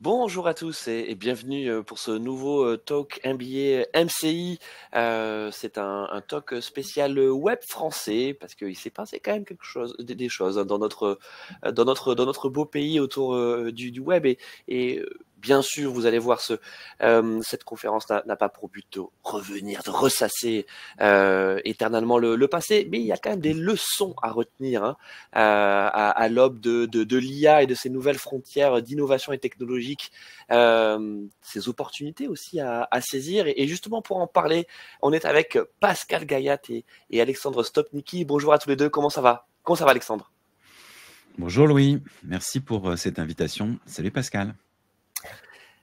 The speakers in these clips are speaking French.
Bonjour à tous et bienvenue pour ce nouveau talk MBA MCI. C'est un talk spécial web français parce qu'il s'est passé quand même quelque chose, des choses hein, dans notre beau pays autour du web et bien sûr vous allez voir cette conférence n'a pas pour but de revenir, de ressasser éternellement le passé, mais il y a quand même des leçons à retenir hein, à l'aube de l'IA et de ces nouvelles frontières d'innovation et technologique, ces opportunités aussi à saisir. Et justement, pour en parler, on est avec Pascal Gayat et Alexandre Stopnicki. Bonjour à tous les deux, comment ça va? Comment ça va, Alexandre? Bonjour Louis, merci pour cette invitation. Salut Pascal.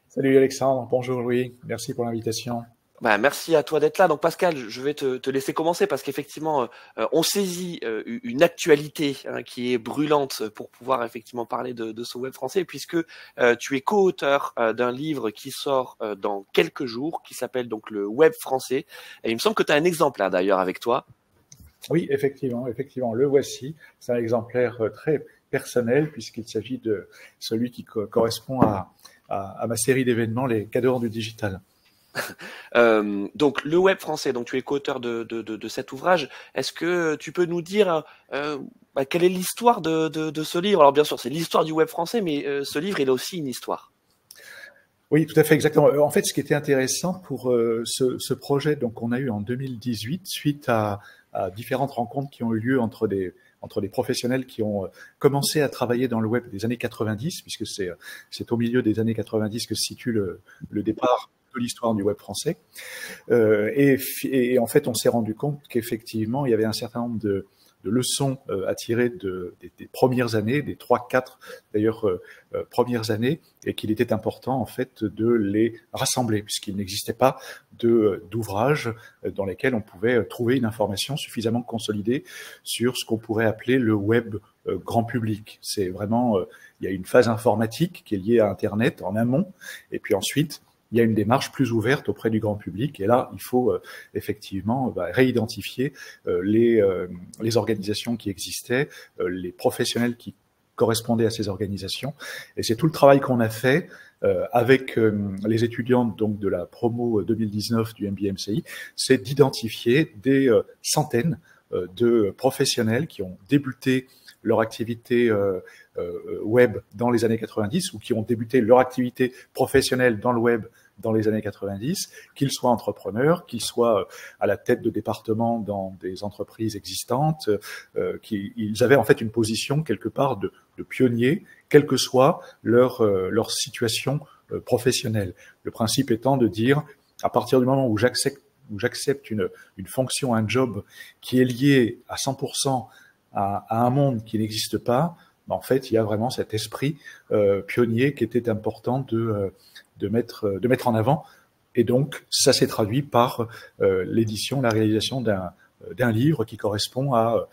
Salut Alexandre, bonjour Louis, merci pour l'invitation. Bah, merci à toi d'être là. Donc Pascal, je vais te laisser commencer parce qu'effectivement, on saisit une actualité hein, qui est brûlante pour pouvoir effectivement parler de ce web français, puisque tu es co-auteur d'un livre qui sort dans quelques jours, qui s'appelle donc le web français. Et il me semble que tu as un exemplaire d'ailleurs avec toi. Oui, effectivement, le voici. C'est un exemplaire très personnel puisqu'il s'agit de celui qui correspond à ma série d'événements, les cadors du digital. Donc le web français, donc tu es co-auteur de cet ouvrage. Est-ce que tu peux nous dire quelle est l'histoire de ce livre? Alors bien sûr, c'est l'histoire du web français, mais ce livre, il a aussi une histoire. Oui, tout à fait, exactement. En fait, ce qui était intéressant pour ce projet, donc on a eu en 2018, suite à différentes rencontres qui ont eu lieu entre des professionnels qui ont commencé à travailler dans le web des années 90, puisque c'est au milieu des années 90 que se situe le départ de l'histoire du web français. Et en fait, on s'est rendu compte qu'effectivement, il y avait un certain nombre de leçons à tirer des premières années, des 3-4 d'ailleurs premières années, et qu'il était important en fait de les rassembler, puisqu'il n'existait pas d'ouvrages dans lesquels on pouvait trouver une information suffisamment consolidée sur ce qu'on pourrait appeler le web grand public. C'est vraiment, il y a une phase informatique qui est liée à Internet en amont, et puis ensuite, il y a une démarche plus ouverte auprès du grand public. Et là, il faut effectivement réidentifier les organisations qui existaient, les professionnels qui correspondaient à ces organisations. Et c'est tout le travail qu'on a fait avec les étudiants donc de la promo 2019 du MBA-MCI, c'est d'identifier des centaines de professionnels qui ont débuté leur activité web dans les années 90 ou qui ont débuté leur activité professionnelle dans le web dans les années 90, qu'ils soient entrepreneurs, qu'ils soient à la tête de départements dans des entreprises existantes, qu'ils avaient en fait une position quelque part de pionnier, quelle que soit leur situation professionnelle. Le principe étant de dire, à partir du moment où j'accepte une fonction, un job qui est lié à 100% à un monde qui n'existe pas, en fait, il y a vraiment cet esprit pionnier qui était important de mettre en avant. Et donc, ça s'est traduit par l'édition, la réalisation d'un livre qui correspond à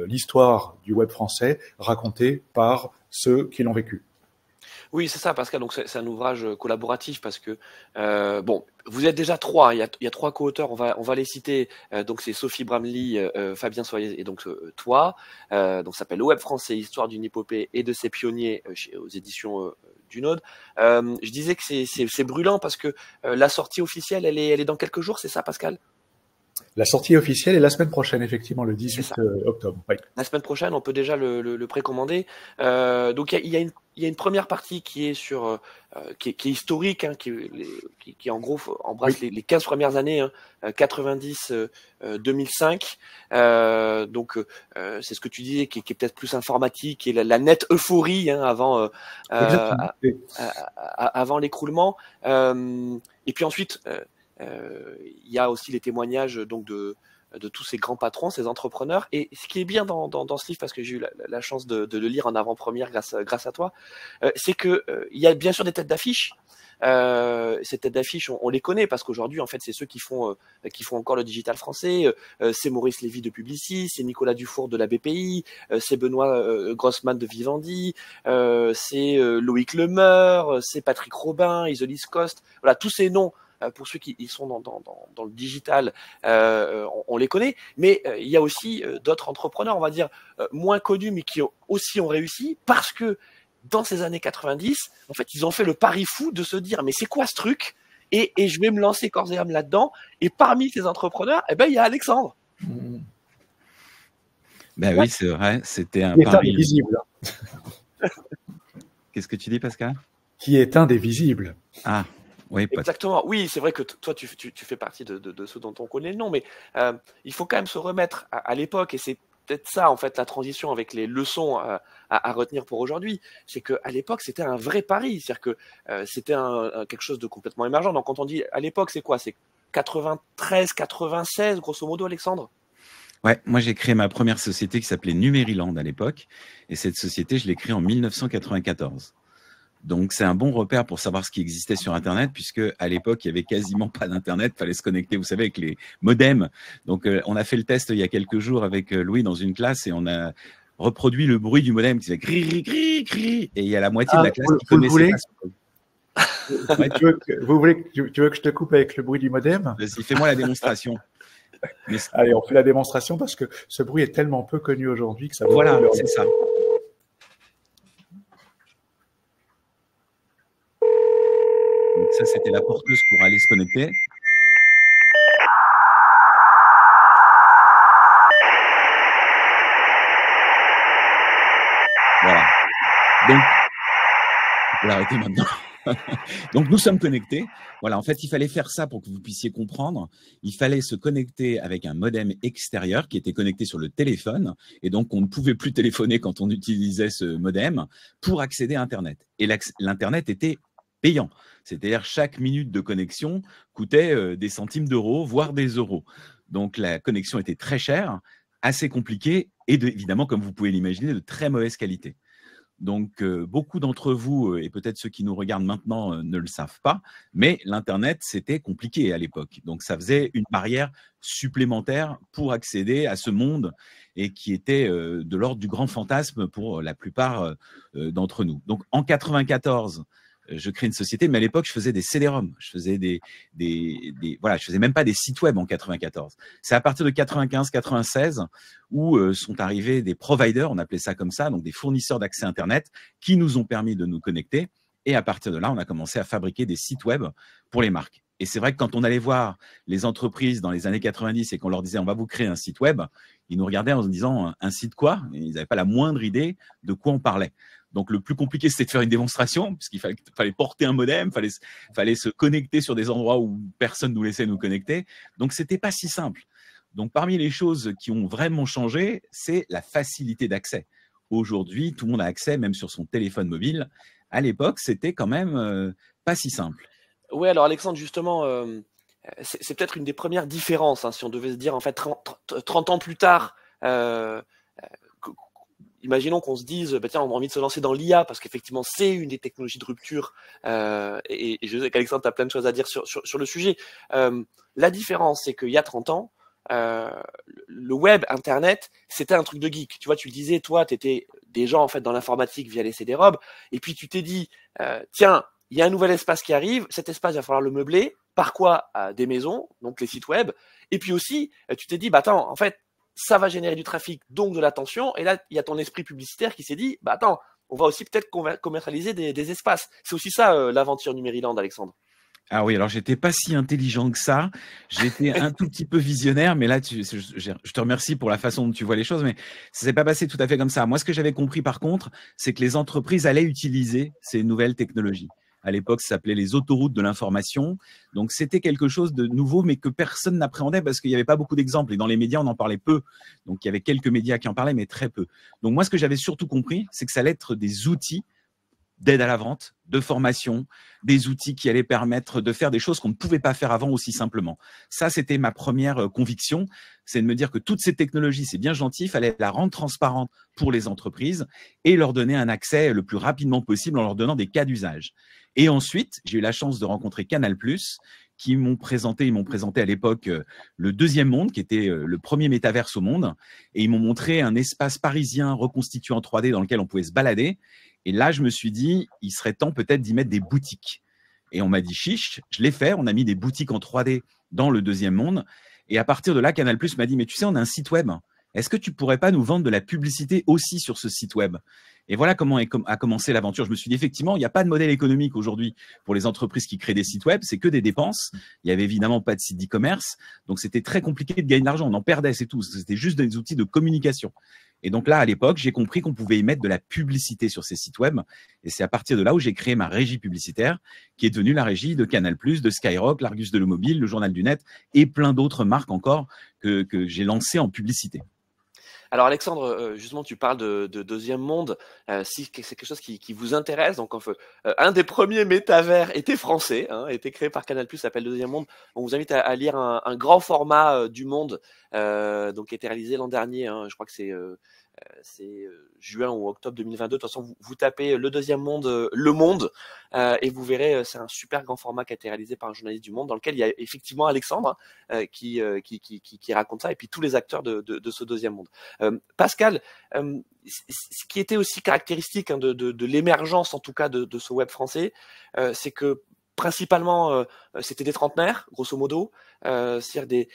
l'histoire du web français racontée par ceux qui l'ont vécu. Oui, c'est ça, Pascal. Donc c'est un ouvrage collaboratif parce que bon, vous êtes déjà trois. Il y a trois co-auteurs. On va les citer. Donc c'est Sophie Bramley, Fabien Soyer et donc toi. Donc ça s'appelle Le Web français, histoire d'une épopée et de ses pionniers aux éditions du Node. Je disais que c'est brûlant parce que la sortie officielle, elle est dans quelques jours. C'est ça, Pascal? La sortie officielle est la semaine prochaine, effectivement, le 18 octobre. Oui. La semaine prochaine, on peut déjà le précommander. Donc il y a une première partie qui est qui est historique, hein, qui en gros embrasse les 15 premières années, hein, 90, 2005. Donc c'est ce que tu disais, qui est peut-être plus informatique, et la nette euphorie hein, avant l'écroulement. Et puis ensuite, il y a aussi les témoignages donc de tous ces grands patrons, ces entrepreneurs. Et ce qui est bien dans ce livre, parce que j'ai eu la chance de le lire en avant-première grâce à toi, c'est que il y a bien sûr des têtes d'affiche. Ces têtes d'affiche, on les connaît parce qu'aujourd'hui, en fait, c'est ceux qui font encore le digital français. C'est Maurice Lévy de Publicis, c'est Nicolas Dufour de la BPI, c'est Benoît Grossman de Vivendi, c'est Loïc Lemeur, c'est Patrick Robin, Isolis Coste. Voilà, tous ces noms. Pour ceux qui sont dans le digital, on les connaît, mais il y a aussi d'autres entrepreneurs, on va dire, moins connus, mais qui aussi ont réussi parce que dans ces années 90, en fait, ils ont fait le pari fou de se dire, mais c'est quoi ce truc? Et je vais me lancer corps et âme là-dedans. Et parmi ces entrepreneurs, eh ben, il y a Alexandre. Ben oui, c'est vrai, c'était un Qui est un pari. des visibles. Qu'est-ce que tu dis, Pascal? Qui est un des visibles. Ah, oui, pas Exactement. Oui, c'est vrai que toi, tu fais partie de ceux dont on connaît le nom, mais il faut quand même se remettre à l'époque, et c'est peut-être ça, en fait, la transition avec les leçons à retenir pour aujourd'hui. C'est qu'à l'époque, c'était un vrai pari. C'est-à-dire que c'était quelque chose de complètement émergent. Donc, quand on dit à l'époque, c'est quoi? C'est 93, 96, grosso modo, Alexandre? Ouais, moi j'ai créé ma première société qui s'appelait Numériland à l'époque, et cette société, je l'ai créée en 1994. Donc c'est un bon repère pour savoir ce qui existait sur Internet, puisque à l'époque, il y avait quasiment pas d'Internet, fallait se connecter, vous savez, avec les modems. Donc on a fait le test il y a quelques jours avec Louis dans une classe, et on a reproduit le bruit du modem qui faisait gri, gri, gri, gri, et il y a la moitié de la classe qui connaissait pas ce bruit. Ouais, tu veux que je te coupe avec le bruit du modem? Vas-y, fais-moi la démonstration. Mais Allez, on fait la démonstration parce que ce bruit est tellement peu connu aujourd'hui que ça vaut voilà, le- c'est ça. Donc ça, c'était la porteuse pour aller se connecter. Voilà. Donc, on peut l'arrêter maintenant. Donc, nous sommes connectés. Voilà, en fait, il fallait faire ça pour que vous puissiez comprendre. Il fallait se connecter avec un modem extérieur qui était connecté sur le téléphone. Et donc, on ne pouvait plus téléphoner quand on utilisait ce modem pour accéder à Internet. Et l'Internet était payant. C'est-à-dire, chaque minute de connexion coûtait des centimes d'euros, voire des euros. Donc, la connexion était très chère, assez compliquée et évidemment, comme vous pouvez l'imaginer, de très mauvaise qualité. Donc, beaucoup d'entre vous, et peut-être ceux qui nous regardent maintenant, ne le savent pas, mais l'Internet, c'était compliqué à l'époque. Donc, ça faisait une barrière supplémentaire pour accéder à ce monde et qui était de l'ordre du grand fantasme pour la plupart d'entre nous. Donc, en 94, je crée une société, mais à l'époque, je faisais des CD-ROM. Je faisais voilà, je faisais même pas des sites web en 94. C'est à partir de 95, 96 où sont arrivés des providers, on appelait ça comme ça, donc des fournisseurs d'accès Internet qui nous ont permis de nous connecter. Et à partir de là, on a commencé à fabriquer des sites web pour les marques. Et c'est vrai que quand on allait voir les entreprises dans les années 90 et qu'on leur disait on va vous créer un site web, ils nous regardaient en se disant un site quoi? Et ils n'avaient pas la moindre idée de quoi on parlait. Donc, le plus compliqué, c'était de faire une démonstration, puisqu'il fallait porter un modem, fallait se connecter sur des endroits où personne nous laissait nous connecter. Donc, c'était pas si simple. Donc, parmi les choses qui ont vraiment changé, c'est la facilité d'accès. Aujourd'hui, tout le monde a accès, même sur son téléphone mobile. À l'époque, c'était quand même pas si simple. Oui, alors Alexandre, justement, c'est peut-être une des premières différences, hein, si on devait se dire, en fait, 30 ans plus tard, imaginons qu'on se dise, bah, tiens, on a envie de se lancer dans l'IA parce qu'effectivement, c'est une des technologies de rupture. Et je sais qu'Alexandre, tu as plein de choses à dire sur le sujet. La différence, c'est qu'il y a 30 ans, le web, Internet, c'était un truc de geek. Tu vois, tu le disais, toi, tu étais déjà en fait dans l'informatique via les CD-ROM. Et puis, tu t'es dit, tiens, il y a un nouvel espace qui arrive. Cet espace, il va falloir le meubler. Par quoi? Des maisons, donc les sites web. Et puis aussi, tu t'es dit, bah attends, en fait, ça va générer du trafic, donc de l'attention. Et là, il y a ton esprit publicitaire qui s'est dit, bah attends, on va aussi peut-être commercialiser des espaces. C'est aussi ça l'aventure Numériland, Alexandre. Ah oui, alors j'étais pas si intelligent que ça. J'étais un tout petit peu visionnaire, mais là, je te remercie pour la façon dont tu vois les choses, mais ça s'est pas passé tout à fait comme ça. Moi, ce que j'avais compris, par contre, c'est que les entreprises allaient utiliser ces nouvelles technologies. À l'époque, ça s'appelait les autoroutes de l'information. Donc, c'était quelque chose de nouveau, mais que personne n'appréhendait parce qu'il n'y avait pas beaucoup d'exemples. Et dans les médias, on en parlait peu. Donc, il y avait quelques médias qui en parlaient, mais très peu. Donc, moi, ce que j'avais surtout compris, c'est que ça allait être des outils d'aide à la vente, de formation, des outils qui allaient permettre de faire des choses qu'on ne pouvait pas faire avant aussi simplement. Ça, c'était ma première conviction, c'est de me dire que toutes ces technologies, c'est bien gentil, il fallait la rendre transparente pour les entreprises et leur donner un accès le plus rapidement possible en leur donnant des cas d'usage. Et ensuite, j'ai eu la chance de rencontrer Canal+, qui ils m'ont présenté à l'époque le deuxième monde, qui était le premier métaverse au monde, et ils m'ont montré un espace parisien reconstitué en 3D dans lequel on pouvait se balader. Et là, je me suis dit, il serait temps peut-être d'y mettre des boutiques. Et on m'a dit, chiche, je l'ai fait. On a mis des boutiques en 3D dans le deuxième monde. Et à partir de là, Canal+ m'a dit, mais tu sais, on a un site web est-ce que tu pourrais pas nous vendre de la publicité aussi sur ce site web? Et voilà comment a commencé l'aventure. Je me suis dit, effectivement, il n'y a pas de modèle économique aujourd'hui pour les entreprises qui créent des sites web, c'est que des dépenses. Il y avait évidemment pas de site d'e-commerce, donc c'était très compliqué de gagner de l'argent. On en perdait, c'est tout. C'était juste des outils de communication. Et donc là, à l'époque, j'ai compris qu'on pouvait y mettre de la publicité sur ces sites web. Et c'est à partir de là où j'ai créé ma régie publicitaire, qui est devenue la régie de Canal+, de Skyrock, l'Argus de l'Automobile, le Journal du Net et plein d'autres marques encore que j'ai lancées en publicité. Alors Alexandre, justement, tu parles de deuxième monde. Si c'est quelque chose qui vous intéresse, donc un des premiers métavers était français, était créé par Canal+, s'appelle Deuxième Monde. On vous invite à lire un grand format du Monde, donc qui a été réalisé l'an dernier. Je crois que c'est juin ou octobre 2022. De toute façon, vous tapez le Deuxième Monde, Le Monde, et vous verrez, c'est un super grand format qui a été réalisé par un journaliste du Monde, dans lequel il y a effectivement Alexandre qui raconte ça, et puis tous les acteurs de ce Deuxième Monde. Pascal, ce qui était aussi caractéristique de l'émergence, en tout cas, de ce web français, c'est que principalement, c'était des trentenaires, grosso modo, c'est-à-dire des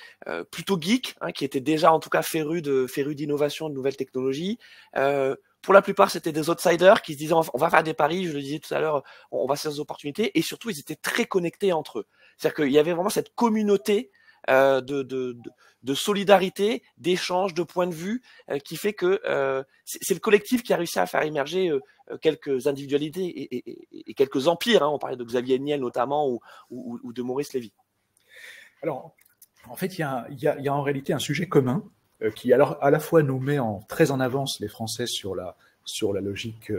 plutôt geeks, qui étaient déjà en tout cas férus d'innovation, de nouvelles technologies. Pour la plupart, c'était des outsiders qui se disaient on va faire des paris, je le disais tout à l'heure, on va faire des opportunités, et surtout ils étaient très connectés entre eux. C'est-à-dire qu'il y avait vraiment cette communauté de solidarité, d'échange, de points de vue, qui fait que c'est le collectif qui a réussi à faire émerger quelques individualités et quelques empires. On parlait de Xavier Niel notamment ou de Maurice Lévy. Alors, en fait, il y a en réalité un sujet commun qui alors à la fois nous met très en avance les Français sur la logique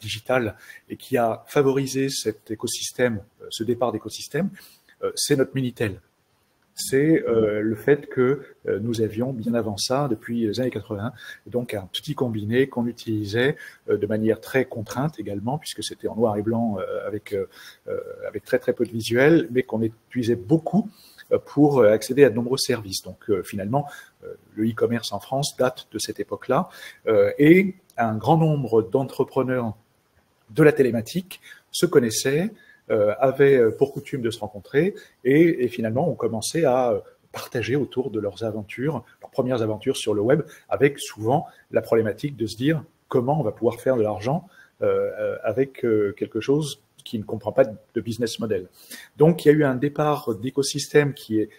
digitale et qui a favorisé cet écosystème, ce départ d'écosystème, c'est notre Minitel. C'est le fait que nous avions bien avant ça, depuis les années 80, donc un petit combiné qu'on utilisait de manière très contrainte également, puisque c'était en noir et blanc avec très très peu de visuel, mais qu'on utilisait beaucoup pour accéder à de nombreux services. Donc finalement, le e-commerce en France date de cette époque-là, et un grand nombre d'entrepreneurs de la télématique se connaissaient, avaient pour coutume de se rencontrer et finalement ont commencé à partager autour de leurs aventures, leurs premières aventures sur le web, avec souvent la problématique de se dire comment on va pouvoir faire de l'argent avec quelque chose qui ne comprend pas de business model. Donc il y a eu un départ d'écosystème qui est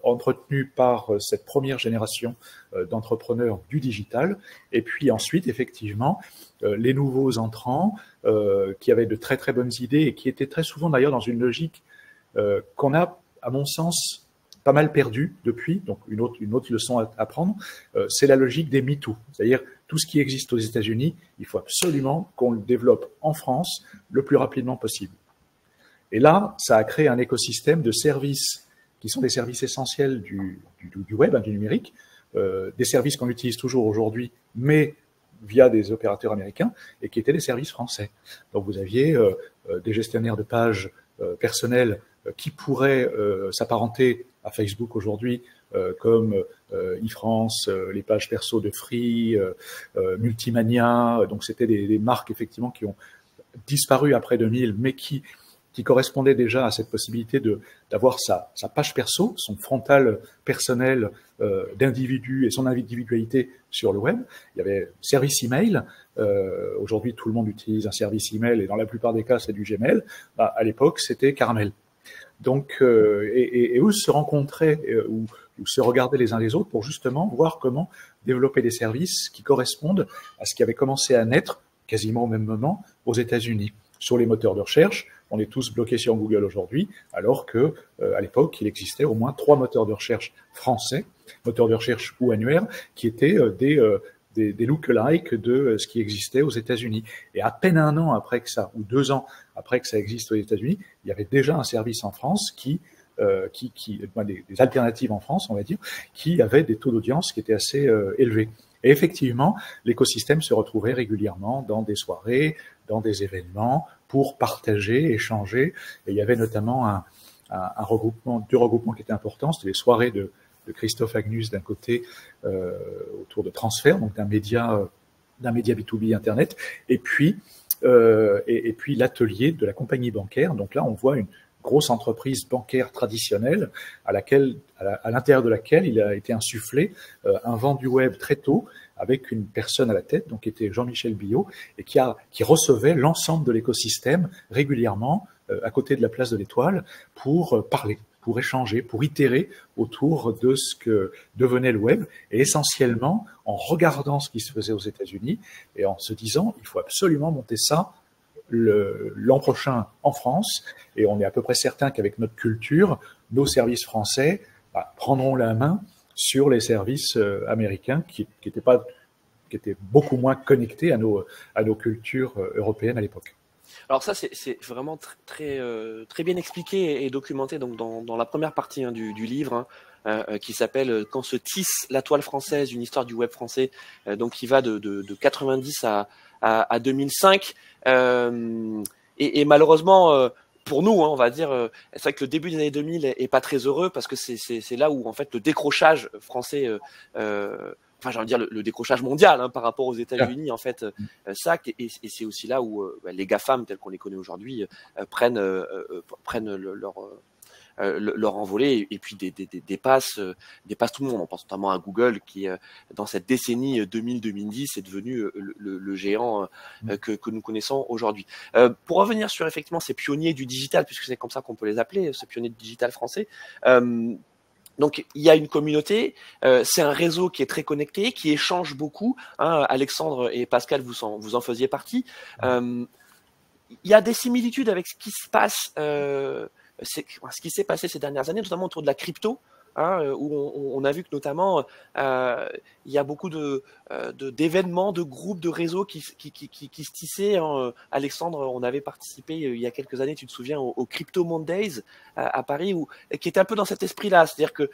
entretenu par cette première génération d'entrepreneurs du digital, et puis ensuite, effectivement, les nouveaux entrants qui avaient de très très bonnes idées et qui étaient très souvent d'ailleurs dans une logique qu'on a, à mon sens, pas mal perdue depuis. Donc une autre leçon à prendre, c'est la logique des MeToo, c'est-à-dire tout ce qui existe aux États-Unis, il faut absolument qu'on le développe en France le plus rapidement possible. Et là, ça a créé un écosystème de services qui sont des services essentiels du web, du numérique, des services qu'on utilise toujours aujourd'hui, mais via des opérateurs américains, et qui étaient des services français. Donc vous aviez des gestionnaires de pages personnels qui pourraient s'apparenter à Facebook aujourd'hui, comme eFrance, les pages perso de Free, Multimania. Donc c'était des marques effectivement qui ont disparu après 2000, mais qui correspondait déjà à cette possibilité d'avoir sa page perso, son frontal personnel d'individu et son individualité sur le web. Il y avait service email. Aujourd'hui, tout le monde utilise un service email et dans la plupart des cas, c'est du Gmail. À l'époque, c'était Caramel. Donc, et eux se rencontraient ou se regardaient les uns les autres pour justement voir comment développer des services qui correspondent à ce qui avait commencé à naître quasiment au même moment aux États-Unis. Sur les moteurs de recherche, on est tous bloqués sur Google aujourd'hui, alors que à l'époque, il existait au moins 3 moteurs de recherche français, moteurs de recherche ou annuaires, qui étaient des look-alike de ce qui existait aux États-Unis. Et à peine 1 an après que ça, ou 2 ans après que ça existe aux États-Unis, il y avait déjà un service en France des alternatives en France, on va dire, qui avaient des taux d'audience qui étaient assez élevés. Et effectivement, l'écosystème se retrouvait régulièrement dans des soirées, dans des événements, pour partager, échanger. Et il y avait notamment deux regroupements qui étaient importants. C'était les soirées de Christophe Agnus d'un côté, autour de Transfert, donc d'un média B2B Internet, et puis l'atelier de la compagnie bancaire. Donc là, on voit une grosse entreprise bancaire traditionnelle à l'intérieur de laquelle il a été insufflé un vent du web très tôt, avec une personne à la tête, donc qui était Jean-Michel Billot, et qui recevait l'ensemble de l'écosystème régulièrement à côté de la place de l'Étoile pour parler, pour échanger, pour itérer autour de ce que devenait le web, et essentiellement en regardant ce qui se faisait aux États-Unis et en se disant il faut absolument monter ça l'an prochain en France, et on est à peu près certain qu'avec notre culture, nos services français prendront la main sur les services américains qui étaient beaucoup moins connectés à nos cultures européennes à l'époque. Alors ça, c'est vraiment très bien expliqué et documenté donc dans la première partie du livre, qui s'appelle « Quand se tisse la toile française, une histoire du web français », donc qui va de 90 à 2005. Et malheureusement, pour nous, on va dire, c'est vrai que le début des années 2000 est pas très heureux, parce que c'est là où en fait le décrochage français, enfin j'ai envie de dire le décrochage mondial par rapport aux États-Unis en fait sac, et c'est aussi là où les GAFAM tels qu'on les connaît aujourd'hui prennent leur envolée, et puis dépassent tout le monde. On pense notamment à Google qui, dans cette décennie 2000-2010, est devenu le géant que nous connaissons aujourd'hui. Pour revenir sur effectivement ces pionniers du digital, puisque c'est comme ça qu'on peut les appeler, ces pionniers du digital français, donc il y a une communauté, c'est un réseau qui est très connecté, qui échange beaucoup. Alexandre et Pascal, vous en faisiez partie. Il y a des similitudes avec ce qui se passe, ce qui s'est passé ces dernières années, notamment autour de la crypto, où on a vu que notamment il y a beaucoup d'événements, de groupes, de réseaux qui se tissaient. Alexandre, on avait participé il y a quelques années, tu te souviens, au Crypto Mondays à Paris, qui était un peu dans cet esprit-là, c'est-à-dire que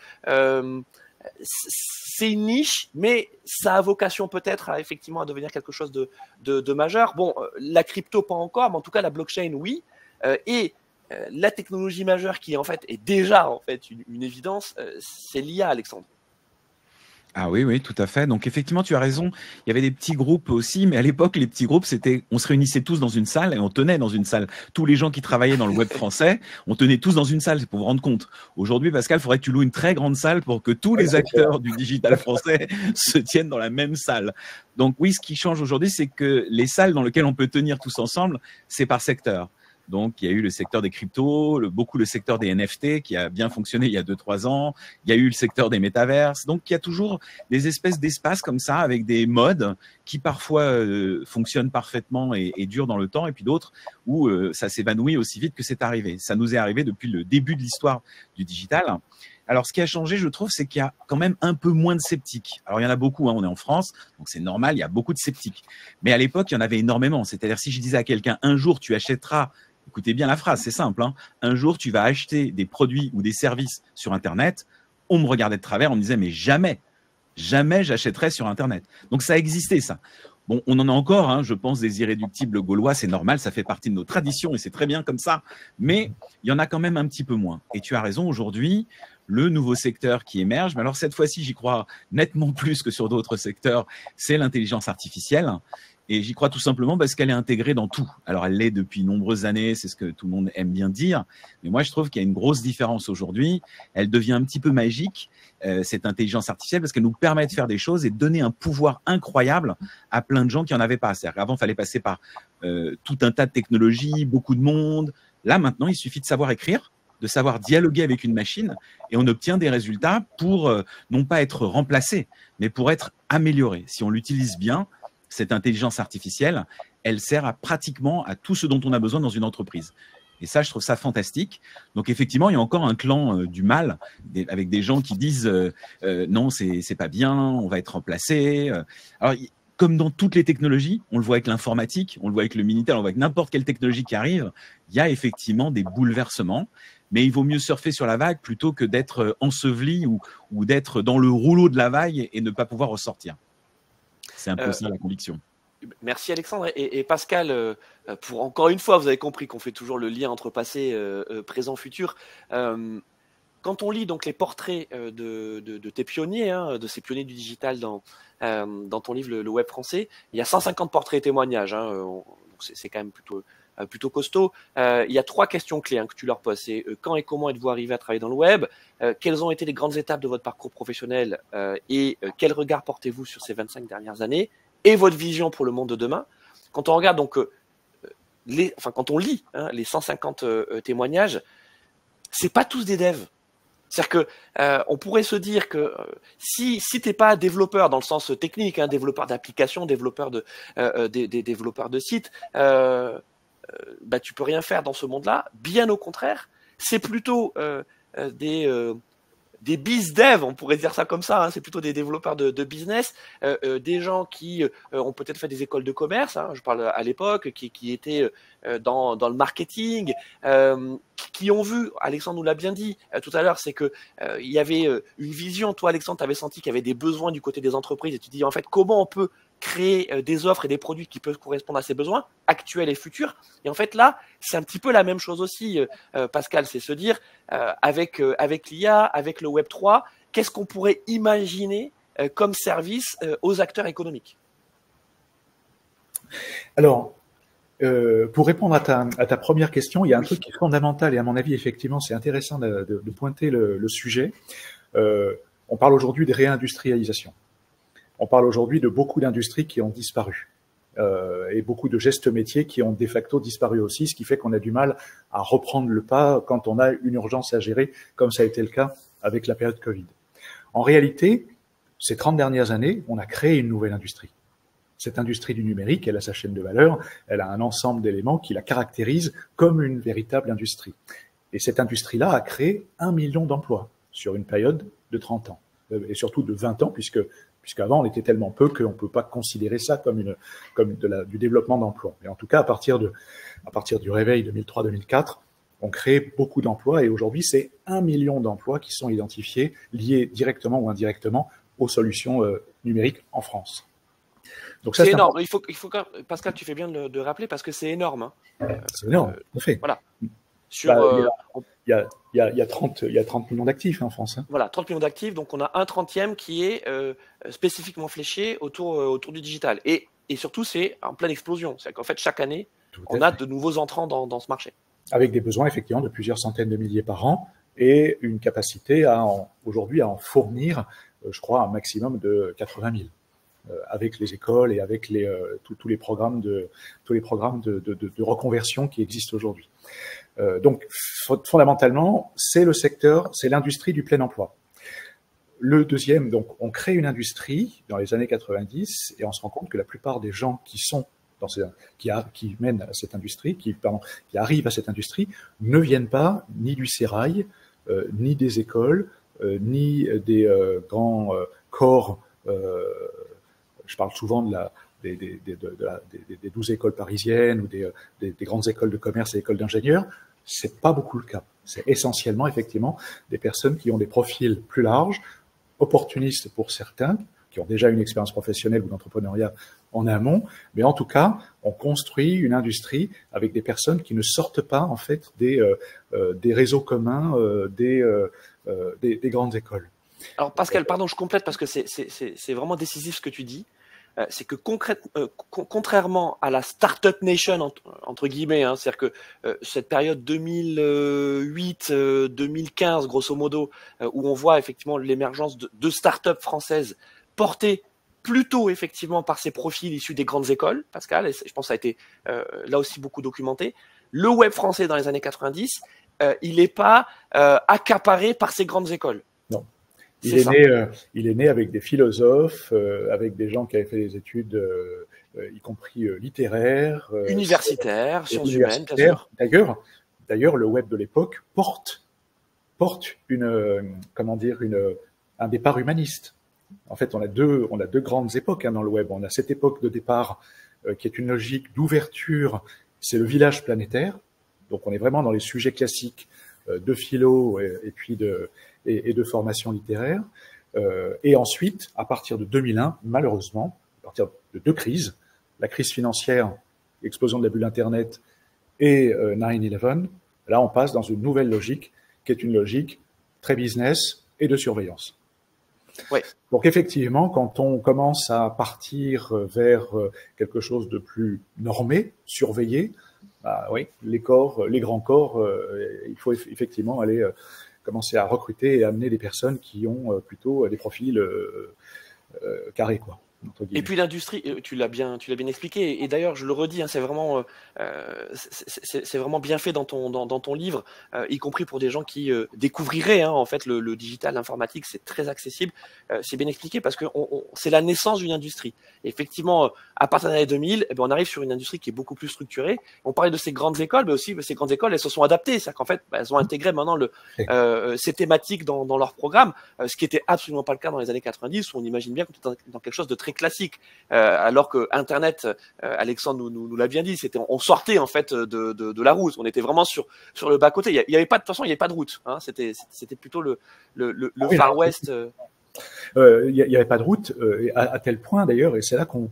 c'est une niche, mais ça a vocation peut-être effectivement à devenir quelque chose de majeur. Bon, la crypto pas encore, mais en tout cas la blockchain oui, et la technologie majeure qui en fait est déjà en fait une évidence, c'est l'IA, Alexandre. Ah oui, oui, tout à fait. Donc effectivement, tu as raison. Il y avait des petits groupes aussi, mais à l'époque, les petits groupes, on se réunissait tous dans une salle et on tenait dans une salle. Tous les gens qui travaillaient dans le web français, on tenait tous dans une salle, c'est pour vous rendre compte. Aujourd'hui, Pascal, il faudrait que tu loues une très grande salle pour que tous les acteurs du digital français se tiennent dans la même salle. Donc oui, ce qui change aujourd'hui, c'est que les salles dans lesquelles on peut tenir tous ensemble, c'est par secteur. Donc, il y a eu le secteur des cryptos, beaucoup le secteur des NFT qui a bien fonctionné il y a 2-3 ans. Il y a eu le secteur des métaverses. Donc, il y a toujours des espèces d'espaces comme ça avec des modes qui parfois fonctionnent parfaitement et durent dans le temps, et puis d'autres où ça s'évanouit aussi vite que c'est arrivé. Ça nous est arrivé depuis le début de l'histoire du digital. Alors, ce qui a changé, je trouve, c'est qu'il y a quand même un peu moins de sceptiques. Alors, il y en a beaucoup, on est en France, donc c'est normal, il y a beaucoup de sceptiques. Mais à l'époque, il y en avait énormément. C'est-à-dire, si je disais à quelqu'un, un jour, tu achèteras, écoutez bien la phrase, c'est simple, un jour, tu vas acheter des produits ou des services sur Internet, on me regardait de travers, on me disait, mais jamais j'achèterais sur Internet. Donc, ça existait, ça. Bon, on en a encore, je pense, des irréductibles gaulois, c'est normal, ça fait partie de nos traditions et c'est très bien comme ça, mais il y en a quand même un petit peu moins. Et tu as raison, aujourd'hui, le nouveau secteur qui émerge, mais alors cette fois-ci, j'y crois nettement plus que sur d'autres secteurs, c'est l'intelligence artificielle. Et j'y crois tout simplement parce qu'elle est intégrée dans tout. Alors, elle l'est depuis nombreuses années, c'est ce que tout le monde aime bien dire. Mais moi, je trouve qu'il y a une grosse différence aujourd'hui. Elle devient un petit peu magique, cette intelligence artificielle, parce qu'elle nous permet de faire des choses et de donner un pouvoir incroyable à plein de gens qui n'en avaient pas. C'est-à-dire qu'avant, il fallait passer par tout un tas de technologies, beaucoup de monde. Là, maintenant, il suffit de savoir écrire, de savoir dialoguer avec une machine, et on obtient des résultats pour non pas être remplacé, mais pour être amélioré. Si on l'utilise bien, cette intelligence artificielle, elle sert pratiquement à tout ce dont on a besoin dans une entreprise. Et ça, je trouve ça fantastique. Donc, effectivement, il y a encore un clan du mal, avec des gens qui disent non, c'est pas bien, on va être remplacé. Alors, comme dans toutes les technologies, on le voit avec l'informatique, on le voit avec le militaire, on le voit avec n'importe quelle technologie qui arrive, il y a effectivement des bouleversements. Mais il vaut mieux surfer sur la vague plutôt que d'être enseveli ou d'être dans le rouleau de la vague et ne pas pouvoir ressortir. C'est un peu ça la conviction. Merci Alexandre. Et Pascal, pour encore une fois, vous avez compris qu'on fait toujours le lien entre passé, présent, futur. Quand on lit donc les portraits de tes pionniers, de ces pionniers du digital dans ton livre le Web français, il y a 150 portraits et témoignages. Donc c'est quand même plutôt plutôt costaud. Il y a 3 questions clés que tu leur poses. C'est quand et comment êtes-vous arrivé à travailler dans le web, quelles ont été les grandes étapes de votre parcours professionnel et quel regard portez-vous sur ces 25 dernières années et votre vision pour le monde de demain. Quand on regarde donc quand on lit les 150 témoignages, c'est pas tous des devs. C'est-à-dire que on pourrait se dire que si t'es pas développeur dans le sens technique, développeur d'applications, développeur des développeurs de sites, tu peux rien faire dans ce monde-là. Bien au contraire, c'est plutôt des biz dev, on pourrait dire ça comme ça, c'est plutôt des développeurs de business, des gens qui ont peut-être fait des écoles de commerce, je parle à l'époque, qui étaient dans le marketing, qui ont vu, Alexandre nous l'a bien dit tout à l'heure, c'est que il y avait une vision. Toi, Alexandre, tu avais senti qu'il y avait des besoins du côté des entreprises et tu dis en fait comment on peut créer des offres et des produits qui peuvent correspondre à ces besoins actuels et futurs. Et en fait là, c'est un petit peu la même chose aussi, Pascal, c'est se dire avec l'IA, avec le Web 3, qu'est-ce qu'on pourrait imaginer comme service aux acteurs économiques? Alors, pour répondre à ta première question, il y a un truc qui est fondamental et à mon avis, effectivement, c'est intéressant de pointer le sujet. On parle aujourd'hui de réindustrialisation. On parle aujourd'hui de beaucoup d'industries qui ont disparu et beaucoup de gestes métiers qui ont de facto disparu aussi, ce qui fait qu'on a du mal à reprendre le pas quand on a une urgence à gérer, comme ça a été le cas avec la période Covid. En réalité, ces 30 dernières années, on a créé une nouvelle industrie. Cette industrie du numérique, elle a sa chaîne de valeur, elle a un ensemble d'éléments qui la caractérisent comme une véritable industrie. Et cette industrie-là a créé 1 million d'emplois sur une période de 30 ans, et surtout de 20 ans, puisqu'avant on était tellement peu qu'on ne peut pas considérer ça comme du développement d'emplois. Mais en tout cas, à partir du réveil 2003-2004, on crée beaucoup d'emplois et aujourd'hui, c'est 1 million d'emplois qui sont identifiés, liés directement ou indirectement aux solutions numériques en France. Donc c'est énorme. Il faut Pascal, tu fais bien de rappeler parce que c'est énorme. C'est énorme, en fait. Voilà. Il y a 30 millions d'actifs en France. Voilà, 30 millions d'actifs. Donc, on a un 30e qui est spécifiquement fléché autour du digital. Et surtout, c'est en pleine explosion. C'est-à-dire qu'en fait, chaque année, on a de nouveaux entrants dans ce marché. Avec des besoins, effectivement, de plusieurs centaines de milliers par an et une capacité aujourd'hui à en fournir, je crois, un maximum de 80 000. Avec les écoles et avec tous les programmes de reconversion qui existent aujourd'hui. Donc, fondamentalement, c'est l'industrie du plein emploi. Le deuxième, donc, on crée une industrie dans les années 90 et on se rend compte que la plupart des gens qui mènent à cette industrie, qui arrivent à cette industrie, ne viennent pas ni du sérail, ni des écoles, ni des grands corps. Je parle souvent des 12 écoles parisiennes ou des grandes écoles de commerce et écoles d'ingénieurs. C'est pas beaucoup le cas. C'est essentiellement, effectivement, des personnes qui ont des profils plus larges, opportunistes pour certains, qui ont déjà une expérience professionnelle ou d'entrepreneuriat en amont. Mais en tout cas, on construit une industrie avec des personnes qui ne sortent pas, en fait, des réseaux communs, des grandes écoles. Alors, Pascal, pardon, je complète parce que c'est vraiment décisif ce que tu dis. C'est que contrairement à la Startup Nation, entre guillemets, c'est-à-dire que cette période 2008-2015, grosso modo, où on voit effectivement l'émergence de startups françaises portées plutôt effectivement par ces profils issus des grandes écoles, Pascal, et je pense que ça a été là aussi beaucoup documenté, le web français dans les années 90, il n'est pas accaparé par ces grandes écoles. Non. Il est né avec des philosophes, avec des gens qui avaient fait des études, y compris littéraires, universitaires, sciences humaines, bien sûr. D'ailleurs, le web de l'époque porte un départ humaniste. En fait, on a deux grandes époques dans le web. On a cette époque de départ qui est une logique d'ouverture. C'est le village planétaire. Donc, on est vraiment dans les sujets classiques de philo et puis de formation littéraire. Et ensuite, à partir de 2001, malheureusement, à partir de 2 crises, la crise financière, l'explosion de la bulle Internet et 9/11, là, on passe dans une nouvelle logique qui est une logique très business et de surveillance. Oui. Donc effectivement, quand on commence à partir vers quelque chose de plus normé, surveillé, bah oui, les grands corps, il faut effectivement aller commencer à recruter et amener des personnes qui ont plutôt des profils carrés, quoi. Et puis l'industrie, tu l'as bien expliqué. Et d'ailleurs, je le redis, hein, c'est vraiment bien fait dans ton livre, y compris pour des gens qui découvriraient en fait le digital, l'informatique, c'est très accessible. C'est bien expliqué parce que c'est la naissance d'une industrie. Et effectivement, à partir des années 2000, on arrive sur une industrie qui est beaucoup plus structurée. On parlait de ces grandes écoles, mais aussi ces grandes écoles, elles se sont adaptées, c'est-à-dire qu'en fait, elles ont intégré maintenant ces thématiques dans leur programme, ce qui était absolument pas le cas dans les années 90, où on imagine bien qu'on était dans quelque chose de très classique, alors que Internet, Alexandre nous l'a bien dit, on sortait en fait de la route, on était vraiment sur le bas côté. Il y avait pas de toute façon, il y avait pas de route, hein, c'était plutôt le Far West. Il n'y avait pas de route, à tel point d'ailleurs, et c'est là qu'on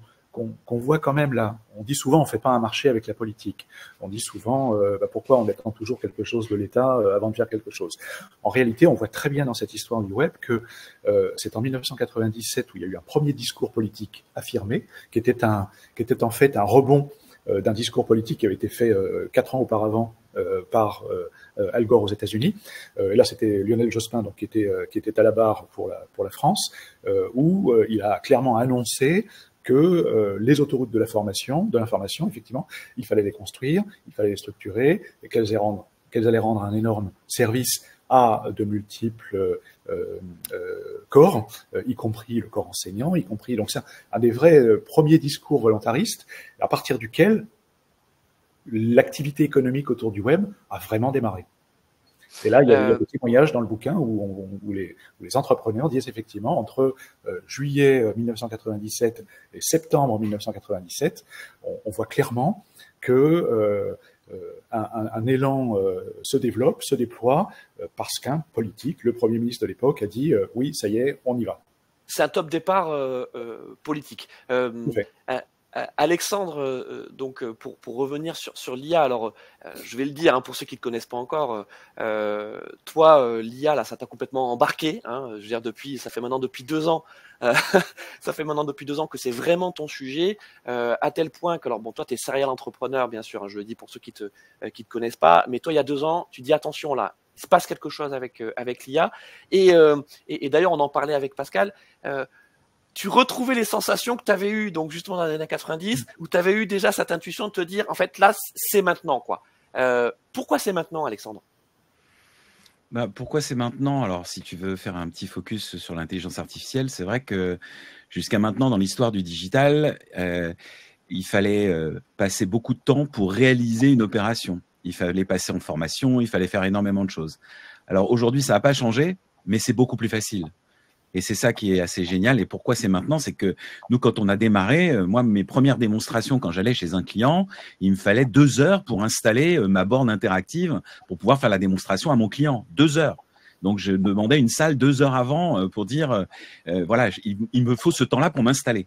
voit quand même là. On dit souvent on fait pas un marché avec la politique. On dit souvent pourquoi on attend toujours quelque chose de l'État avant de faire quelque chose. En réalité, on voit très bien dans cette histoire du web que c'est en 1997 où il y a eu un premier discours politique affirmé, qui était en fait un rebond d'un discours politique qui avait été fait 4 ans auparavant par Al Gore aux États-Unis. Et là, c'était Lionel Jospin, donc qui était à la barre pour la France, où il a clairement annoncé que les autoroutes de l'information, effectivement, il fallait les construire, il fallait les structurer, et qu'elles allaient rendre un énorme service à de multiples corps, y compris le corps enseignant, y compris. Donc c'est un des vrais premiers discours volontaristes, à partir duquel l'activité économique autour du web a vraiment démarré. Et là, il y a des témoignages dans le bouquin où les entrepreneurs disent effectivement entre juillet 1997 et septembre 1997, on voit clairement que un élan se développe, se déploie, parce qu'un politique, le Premier ministre de l'époque, a dit oui, ça y est, on y va. C'est un top départ politique. Alexandre, donc pour revenir sur l'IA, alors je vais le dire pour ceux qui ne connaissent pas encore, toi l'IA là ça t'a complètement embarqué, hein, je veux dire ça fait maintenant depuis 2 ans, ça fait maintenant depuis 2 ans que c'est vraiment ton sujet, à tel point que alors bon toi t'es serial entrepreneur bien sûr, hein, je le dis pour ceux qui te connaissent pas, mais toi il y a 2 ans tu dis attention là il se passe quelque chose avec l'IA et d'ailleurs on en parlait avec Pascal. Tu retrouvais les sensations que tu avais eues donc justement dans les années 90, où tu avais eu déjà cette intuition de te dire en fait là c'est maintenant quoi. Pourquoi c'est maintenant, Alexandre? Pourquoi c'est maintenant? Alors si tu veux faire un petit focus sur l'intelligence artificielle, c'est vrai que jusqu'à maintenant dans l'histoire du digital, il fallait passer beaucoup de temps pour réaliser une opération. Il fallait passer en formation, il fallait faire énormément de choses. Alors aujourd'hui ça n'a pas changé, mais c'est beaucoup plus facile. Et c'est ça qui est assez génial. Et pourquoi c'est maintenant? C'est que nous, quand on a démarré, moi, mes premières démonstrations, quand j'allais chez un client, il me fallait 2 heures pour installer ma borne interactive pour pouvoir faire la démonstration à mon client. 2 heures. Donc, je demandais une salle 2 heures avant pour dire, voilà, il me faut ce temps-là pour m'installer.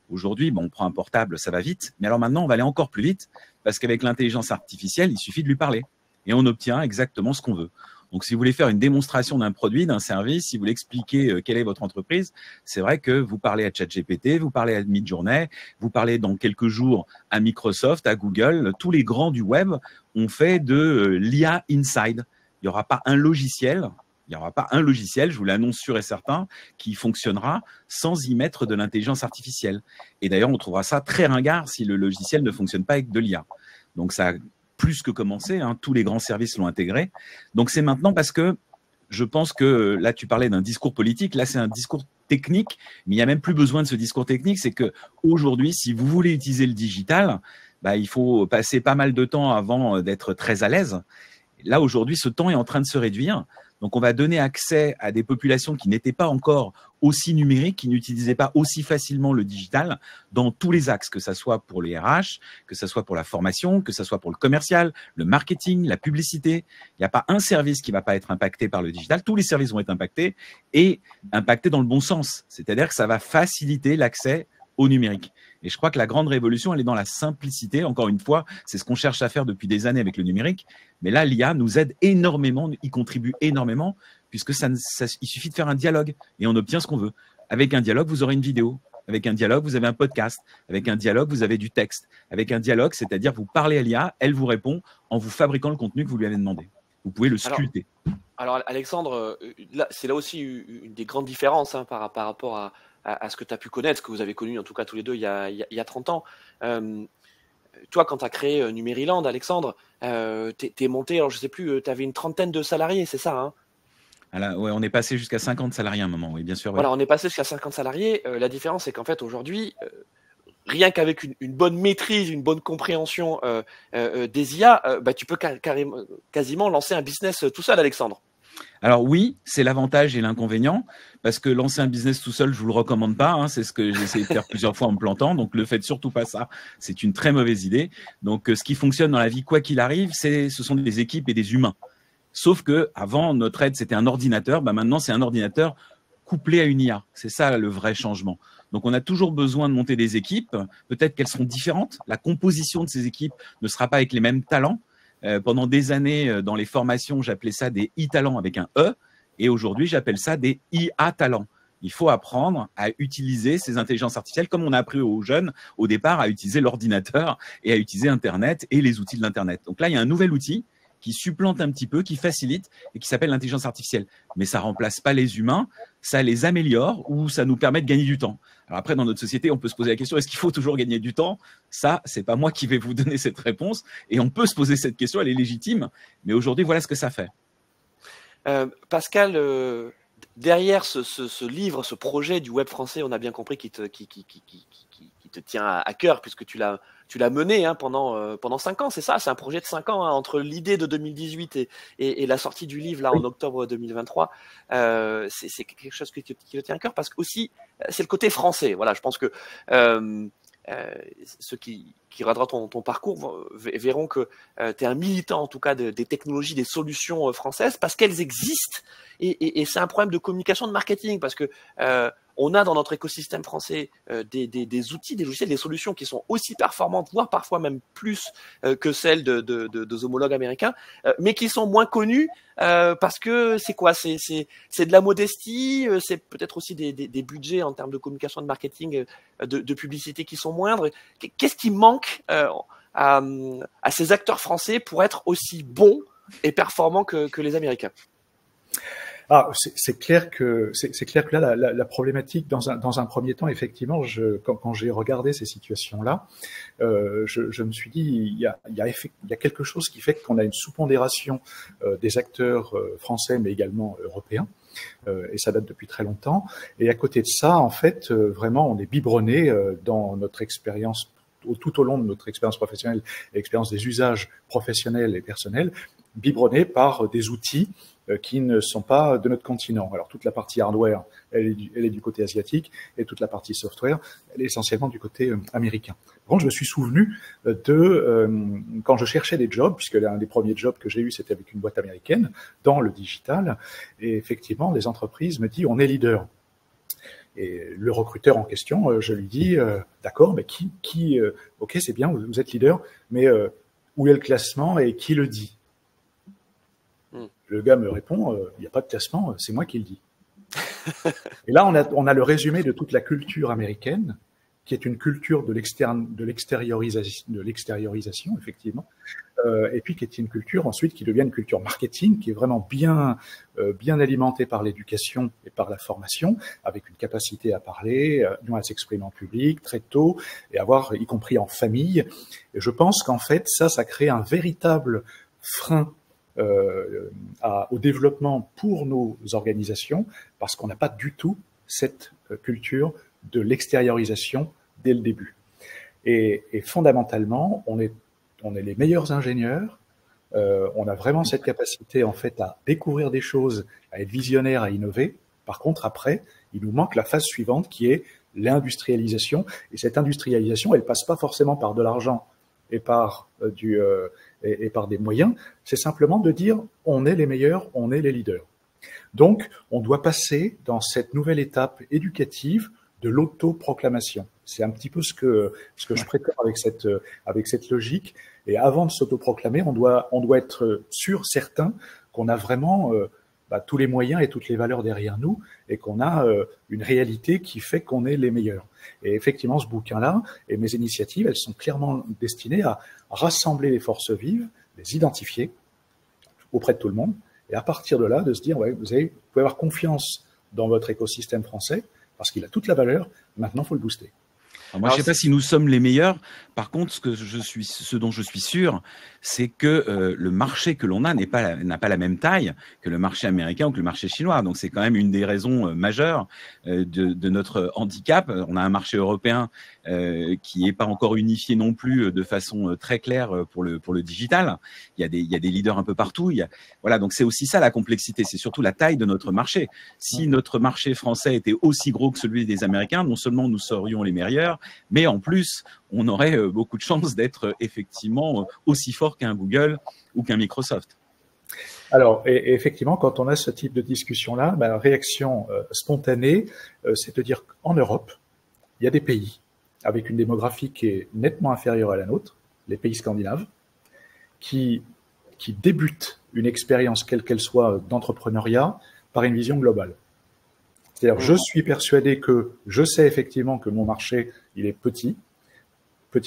Aujourd'hui, on prend un portable, ça va vite. Mais alors maintenant, on va aller encore plus vite parce qu'avec l'intelligence artificielle, il suffit de lui parler. Et on obtient exactement ce qu'on veut. Donc, si vous voulez faire une démonstration d'un produit, d'un service, si vous voulez expliquer quelle est votre entreprise, c'est vrai que vous parlez à ChatGPT, vous parlez à Midjourney, vous parlez dans quelques jours à Microsoft, à Google. Tous les grands du web ont fait de l'IA Inside. Il n'y aura pas un logiciel, je vous l'annonce sûr et certain, qui fonctionnera sans y mettre de l'intelligence artificielle. Et d'ailleurs, on trouvera ça très ringard si le logiciel ne fonctionne pas avec de l'IA. Donc, ça plus que commencé, hein, tous les grands services l'ont intégré. Donc c'est maintenant parce que je pense que là tu parlais d'un discours politique, là c'est un discours technique, mais il n'y a même plus besoin de ce discours technique, c'est que aujourd'hui si vous voulez utiliser le digital, il faut passer pas mal de temps avant d'être très à l'aise. Là aujourd'hui ce temps est en train de se réduire. Donc, on va donner accès à des populations qui n'étaient pas encore aussi numériques, qui n'utilisaient pas aussi facilement le digital dans tous les axes, que ce soit pour les RH, que ce soit pour la formation, que ce soit pour le commercial, le marketing, la publicité. Il n'y a pas un service qui ne va pas être impacté par le digital. Tous les services vont être impactés et impactés dans le bon sens. C'est-à-dire que ça va faciliter l'accès au numérique. Et je crois que la grande révolution, elle est dans la simplicité. Encore une fois, c'est ce qu'on cherche à faire depuis des années avec le numérique. Mais là, l'IA nous aide énormément, y contribue énormément, puisque il suffit de faire un dialogue et on obtient ce qu'on veut. Avec un dialogue, vous aurez une vidéo. avec un dialogue, vous avez un podcast. Avec un dialogue, vous avez du texte. Avec un dialogue, c'est-à-dire vous parlez à l'IA, elle vous répond en vous fabriquant le contenu que vous lui avez demandé. Vous pouvez le sculpter. Alors Alexandre, c'est là aussi une des grandes différences par rapport à ce que tu as pu connaître, ce que vous avez connu en tout cas tous les deux il y a 30 ans. Toi, quand tu as créé Numériland, Alexandre, t'es monté, alors je sais plus, tu avais une trentaine de salariés, c'est ça, hein? Alors, ouais, on est passé jusqu'à 50 salariés à un moment, oui, bien sûr. Ouais. Voilà, on est passé jusqu'à 50 salariés. La différence, c'est qu'en fait, aujourd'hui, rien qu'avec une bonne maîtrise, une bonne compréhension des IA, tu peux quasiment lancer un business tout seul, Alexandre. Alors oui, c'est l'avantage et l'inconvénient, parce que lancer un business tout seul, je vous le recommande pas. Hein, c'est ce que j'ai essayé de faire plusieurs fois en me plantant. Donc ne faites surtout pas ça. C'est une très mauvaise idée. Donc ce qui fonctionne dans la vie, quoi qu'il arrive, ce sont des équipes et des humains. Sauf que avant, notre aide, c'était un ordinateur. Maintenant, c'est un ordinateur couplé à une IA. C'est ça le vrai changement. Donc, on a toujours besoin de monter des équipes. Peut-être qu'elles seront différentes. La composition de ces équipes ne sera pas avec les mêmes talents. Pendant des années, dans les formations, j'appelais ça des e-talents avec un E. Et aujourd'hui, j'appelle ça des IA-talents. Il faut apprendre à utiliser ces intelligences artificielles comme on a appris aux jeunes au départ à utiliser l'ordinateur et à utiliser Internet et les outils de l'Internet. Donc là, il y a un nouvel outil qui supplante un petit peu, qui facilite et qui s'appelle l'intelligence artificielle. Mais ça remplace pas les humains, ça les améliore ou ça nous permet de gagner du temps. Alors après, dans notre société, on peut se poser la question, est-ce qu'il faut toujours gagner du temps? Ça, c'est pas moi qui vais vous donner cette réponse. Et on peut se poser cette question, elle est légitime. Mais aujourd'hui, voilà ce que ça fait. Pascal, derrière ce livre, ce projet du web français, on a bien compris qui te tient à cœur puisque tu l'as mené pendant 5 ans, c'est ça? C'est un projet de 5 ans entre l'idée de 2018 et la sortie du livre là en octobre 2023. C'est quelque chose qui te tient à cœur parce que aussi c'est le côté français. Voilà, je pense que ceux qui regarderont ton parcours verront que tu es un militant en tout cas des technologies, des solutions françaises parce qu'elles existent et c'est un problème de communication, de marketing parce que on a dans notre écosystème français des outils, des logiciels, des solutions qui sont aussi performantes, voire parfois même plus que celles de homologues américains, mais qui sont moins connues parce que c'est quoi? C'est de la modestie, c'est peut-être aussi des budgets en termes de communication, de marketing, de publicité qui sont moindres. Qu'est-ce qui manque à ces acteurs français pour être aussi bons et performants que les Américains? Ah, c'est clair que là la problématique dans un premier temps, effectivement, quand j'ai regardé ces situations-là, je me suis dit il y a quelque chose qui fait qu'on a une sous-pondération des acteurs français mais également européens. Et ça date depuis très longtemps. Et à côté de ça, en fait, vraiment, on est biberonné dans notre expérience tout au long de notre expérience professionnelle et l'expérience des usages professionnels et personnels, biberonné par des outils qui ne sont pas de notre continent. Alors toute la partie hardware, elle est du côté asiatique, et toute la partie software, elle est essentiellement du côté américain. Par contre, je me suis souvenu quand je cherchais des jobs, puisque l'un des premiers jobs que j'ai eu, c'était avec une boîte américaine, dans le digital, et effectivement, les entreprises me disent, on est leader. Et le recruteur en question, je lui dis, d'accord, mais ok, c'est bien, vous êtes leader, mais où est le classement et qui le dit? Le gars me répond, il n'y a pas de classement, c'est moi qui le dis. Et là, on a le résumé de toute la culture américaine, qui est une culture de l'extériorisation, effectivement, et puis qui est une culture ensuite qui devient une culture marketing, qui est vraiment bien alimentée par l'éducation et par la formation, avec une capacité à parler, à s'exprimer en public très tôt, et y compris en famille. Et je pense qu'en fait, ça crée un véritable frein au développement pour nos organisations, parce qu'on n'a pas du tout cette culture de l'extériorisation dès le début. Et fondamentalement, on est les meilleurs ingénieurs, on a vraiment cette capacité en fait à découvrir des choses, à être visionnaire, à innover. Par contre, après, il nous manque la phase suivante qui est l'industrialisation. Et cette industrialisation, elle passe pas forcément par de l'argent et par des moyens, c'est simplement de dire on est les meilleurs, on est les leaders. Donc, on doit passer dans cette nouvelle étape éducative de l'autoproclamation. C'est un petit peu ce que je prétends avec cette logique. Et avant de s'autoproclamer, on doit être sûr, certain qu'on a vraiment tous les moyens et toutes les valeurs derrière nous et qu'on a une réalité qui fait qu'on est les meilleurs. Et effectivement, ce bouquin-là et mes initiatives, elles sont clairement destinées à rassembler les forces vives, les identifier auprès de tout le monde et à partir de là, de se dire, ouais, vous pouvez avoir confiance dans votre écosystème français parce qu'il a toute la valeur, maintenant il faut le booster. Alors moi, je ne sais pas si nous sommes les meilleurs. Par contre, ce dont je suis sûr, c'est que le marché que l'on a n'a pas la même taille que le marché américain ou que le marché chinois. Donc, c'est quand même une des raisons majeures de notre handicap. On a un marché européen qui n'est pas encore unifié non plus de façon très claire pour le digital. Il y a des leaders un peu partout. Voilà, donc c'est aussi ça la complexité. C'est surtout la taille de notre marché. Si notre marché français était aussi gros que celui des Américains, non seulement nous serions les meilleurs, mais en plus, on aurait beaucoup de chances d'être effectivement aussi fort qu'un Google ou qu'un Microsoft. Alors, et effectivement, quand on a ce type de discussion-là, la réaction spontanée, c'est de dire qu'en Europe, il y a des pays avec une démographie qui est nettement inférieure à la nôtre, les pays scandinaves, qui débutent une expérience, quelle qu'elle soit, d'entrepreneuriat par une vision globale. C'est-à-dire, je suis persuadé je sais effectivement que mon marché, il est petite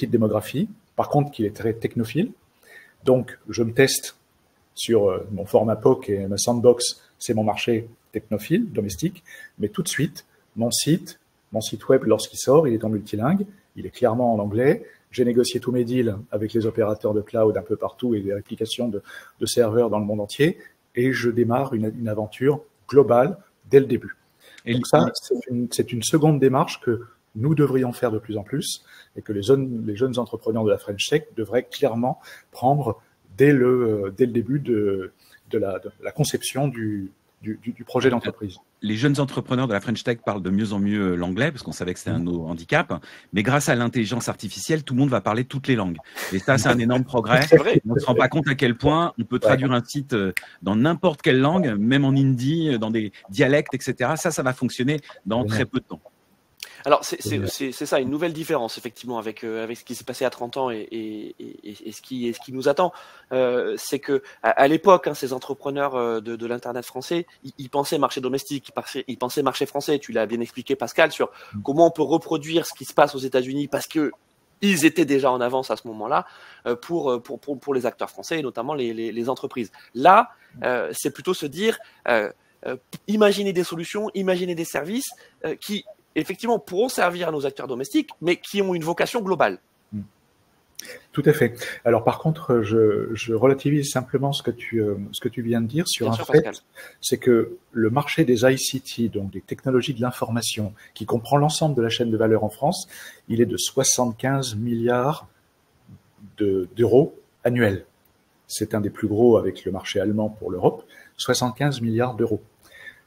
démographie, par contre qu'il est très technophile. Donc, je me teste sur mon format POC et ma sandbox, c'est mon marché technophile, domestique, mais tout de suite, mon site web, lorsqu'il sort, il est en multilingue, il est clairement en anglais. J'ai négocié tous mes deals avec les opérateurs de cloud un peu partout et des applications de serveurs dans le monde entier, et je démarre une aventure globale dès le début. Et donc ça, c'est une seconde démarche que nous devrions faire de plus en plus et que les jeunes entrepreneurs de la French Tech devraient clairement prendre dès le début de la conception du projet d'entreprise. Les jeunes entrepreneurs de la French Tech parlent de mieux en mieux l'anglais parce qu'on savait que c'était un de nos handicaps. Mais grâce à l'intelligence artificielle, tout le monde va parler toutes les langues. Et ça, c'est un énorme progrès. On ne se rend pas compte à quel point on peut traduire un site dans n'importe quelle langue, même en hindi, dans des dialectes, etc. Ça va fonctionner dans très peu de temps. Alors, c'est ça, une nouvelle différence, effectivement, avec ce qui s'est passé à 30 ans et ce qui nous attend. C'est que à l'époque, ces entrepreneurs de l'Internet français, ils pensaient marché domestique, ils pensaient marché français. Tu l'as bien expliqué, Pascal, sur comment on peut reproduire ce qui se passe aux États-Unis parce que ils étaient déjà en avance à ce moment-là pour les acteurs français et notamment les entreprises. Là, c'est plutôt se dire, imaginer des solutions, imaginer des services qui effectivement pourront servir à nos acteurs domestiques, mais qui ont une vocation globale. Tout à fait. Alors par contre, je relativise simplement ce que tu viens de dire sur un fait, c'est que le marché des ICT, donc des technologies de l'information, qui comprend l'ensemble de la chaîne de valeur en France, il est de 75 milliards d'euros annuels. C'est un des plus gros avec le marché allemand pour l'Europe, 75 milliards d'euros.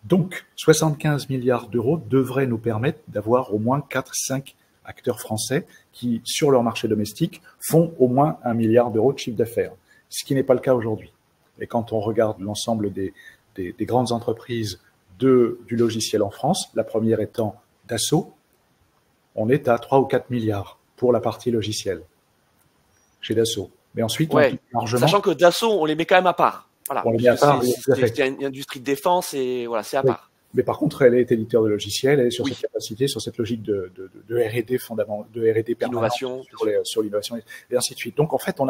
Donc, 75 milliards d'euros devraient nous permettre d'avoir au moins 4-5 acteurs français qui, sur leur marché domestique, font au moins 1 milliard d'euros de chiffre d'affaires, ce qui n'est pas le cas aujourd'hui. Et quand on regarde l'ensemble des grandes entreprises du logiciel en France, la première étant Dassault, on est à 3 ou 4 milliards pour la partie logicielle chez Dassault. Mais ensuite, largement... Sachant que Dassault, on les met quand même à part. Voilà, c'est une industrie de défense et voilà, c'est à part. Mais par contre, elle est éditeur de logiciels, elle est sur cette capacité, sur cette logique de R&D fondamentale, de R&D permanente sur l'innovation et ainsi de suite. Donc en fait, on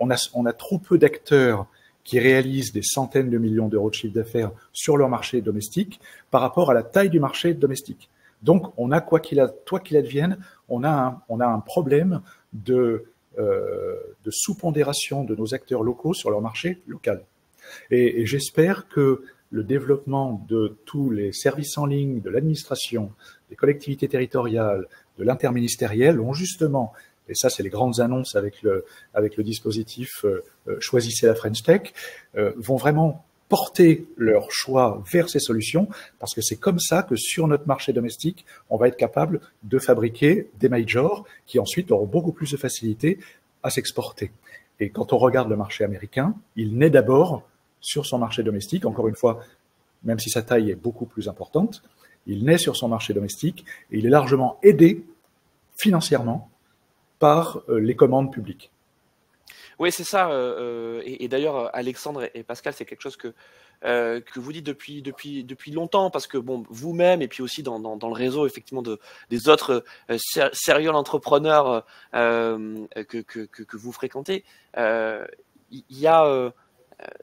a trop peu d'acteurs qui réalisent des centaines de millions d'euros de chiffre d'affaires sur leur marché domestique par rapport à la taille du marché domestique. Donc on a quoi qu'il advienne, on a un problème de sous-pondération de nos acteurs locaux sur leur marché local. Et j'espère que le développement de tous les services en ligne, de l'administration, des collectivités territoriales, de l'interministériel ont justement, et ça c'est les grandes annonces avec le dispositif Choisissez la French Tech, vont vraiment porter leur choix vers ces solutions, parce que c'est comme ça que sur notre marché domestique, on va être capable de fabriquer des majors qui ensuite auront beaucoup plus de facilité à s'exporter. Et quand on regarde le marché américain, il naît d'abord sur son marché domestique, encore une fois, même si sa taille est beaucoup plus importante, il naît sur son marché domestique et il est largement aidé financièrement par les commandes publiques. Oui, c'est ça. Et d'ailleurs, Alexandre et Pascal, c'est quelque chose que vous dites depuis longtemps, parce que bon, vous-même et puis aussi dans le réseau effectivement des autres serial entrepreneurs que vous fréquentez, il y a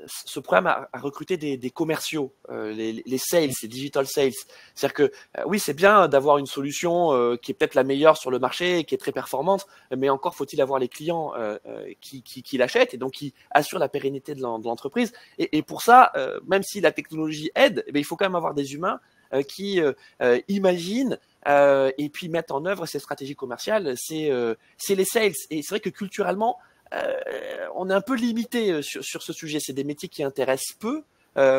ce problème à recruter des commerciaux, les sales, les digital sales. C'est-à-dire que oui, c'est bien d'avoir une solution qui est peut-être la meilleure sur le marché, qui est très performante, mais encore faut-il avoir les clients qui l'achètent et donc qui assurent la pérennité de l'entreprise. Et pour ça, même si la technologie aide, il faut quand même avoir des humains qui imaginent et puis mettent en œuvre ces stratégies commerciales. C'est les sales. Et c'est vrai que culturellement, on est un peu limité sur ce sujet. C'est des métiers qui intéressent peu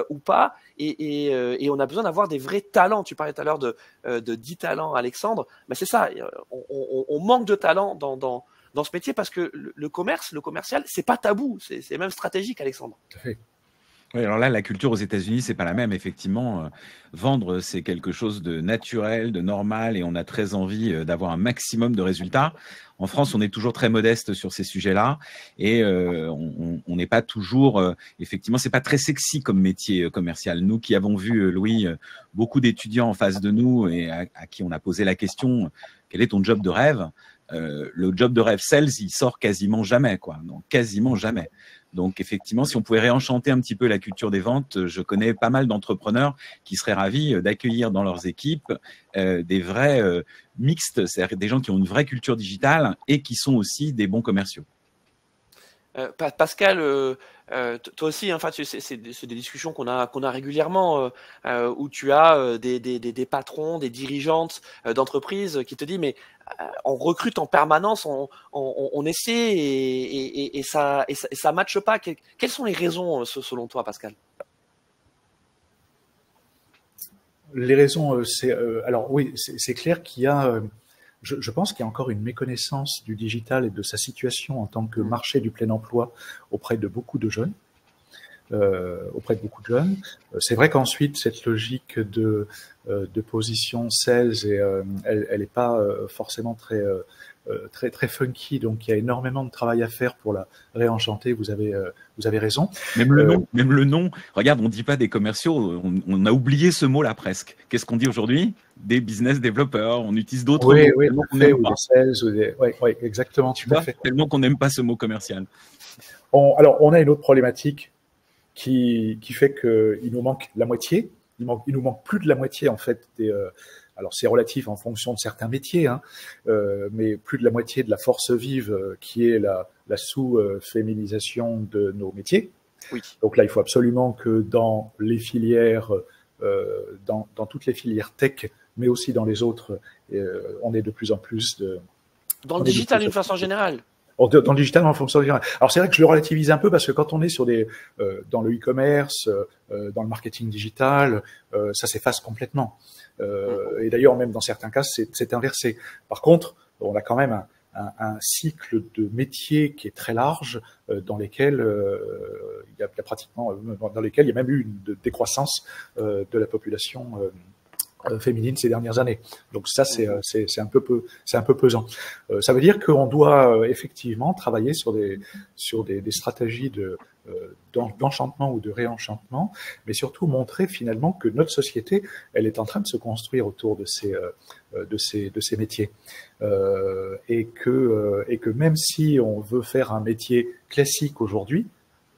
ou pas, et on a besoin d'avoir des vrais talents. Tu parlais tout à l'heure de 10 talents, Alexandre. Ben c'est ça, on manque de talents dans ce métier, parce que le commercial, c'est pas tabou, c'est même stratégique, Alexandre. Tout à fait. Oui, alors là, la culture aux États-Unis, c'est pas la même. Effectivement, vendre, c'est quelque chose de naturel, de normal, et on a très envie d'avoir un maximum de résultats. En France, on est toujours très modeste sur ces sujets-là, et on n'est pas toujours, effectivement, c'est pas très sexy comme métier commercial. Nous qui avons vu, Louis, beaucoup d'étudiants en face de nous et à qui on a posé la question, quel est ton job de rêve? Le job de rêve sales, il sort quasiment jamais, quoi. Donc quasiment jamais. Donc effectivement, si on pouvait réenchanter un petit peu la culture des ventes, je connais pas mal d'entrepreneurs qui seraient ravis d'accueillir dans leurs équipes des vrais mixtes, c'est-à-dire des gens qui ont une vraie culture digitale et qui sont aussi des bons commerciaux. Pascal, toi aussi, enfin, c'est des discussions qu'on a régulièrement, où tu as des patrons, des dirigeantes d'entreprises qui te disent, mais on recrute en permanence, on essaie et ça matche pas. Quelles sont les raisons selon toi, Pascal? Les raisons, alors oui, c'est clair qu'il y a, je pense qu'il y a encore une méconnaissance du digital et de sa situation en tant que marché du plein emploi auprès de beaucoup de jeunes. C'est vrai qu'ensuite cette logique de position sales, elle est pas forcément très funky, donc il y a énormément de travail à faire pour la réenchanter. Vous avez raison. Même le nom. Regarde, on dit pas des commerciaux, on a oublié ce mot-là presque. Qu'est-ce qu'on dit aujourd'hui? Des business développeurs. On utilise d'autres mots. Oui, ou des sales, oui, exactement. Tu vois, tellement qu'on n'aime pas ce mot commercial. Alors, on a une autre problématique qui fait qu'il nous manque la moitié. Il nous manque plus de la moitié, en fait, alors c'est relatif en fonction de certains métiers, hein, mais plus de la moitié de la force vive qui est la sous-féminisation de nos métiers. Oui. Donc là, il faut absolument que dans les filières, dans toutes les filières tech, mais aussi dans les autres, on ait de plus en plus de... Dans le digital, d'une façon générale. Dans le digital, en fonction générale. Alors c'est vrai que je le relativise un peu parce que quand on est sur dans le e-commerce, dans le marketing digital, ça s'efface complètement. Et d'ailleurs, même dans certains cas, c'est inversé. Par contre, on a quand même un cycle de métiers qui est très large, dans lesquels il y a pratiquement, dans lesquels il y a même eu une décroissance de la population féminine ces dernières années. Donc ça, c'est un peu pesant. Ça veut dire qu'on doit effectivement travailler sur des stratégies d'enchantement ou de réenchantement, mais surtout montrer finalement que notre société, elle est en train de se construire autour de ces métiers, et que même si on veut faire un métier classique aujourd'hui,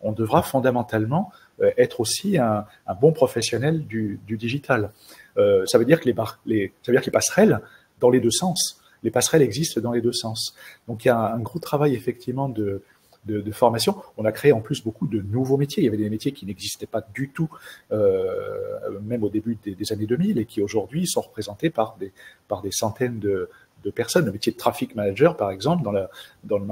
on devra fondamentalement être aussi un bon professionnel du digital. Ça veut dire que les passerelles dans les deux sens. Les passerelles existent dans les deux sens. Donc il y a un gros travail effectivement de formation. On a créé en plus beaucoup de nouveaux métiers. Il y avait des métiers qui n'existaient pas du tout, même au début des années 2000, et qui aujourd'hui sont représentés par des centaines de personnes. Le métier de traffic manager, par exemple, dans le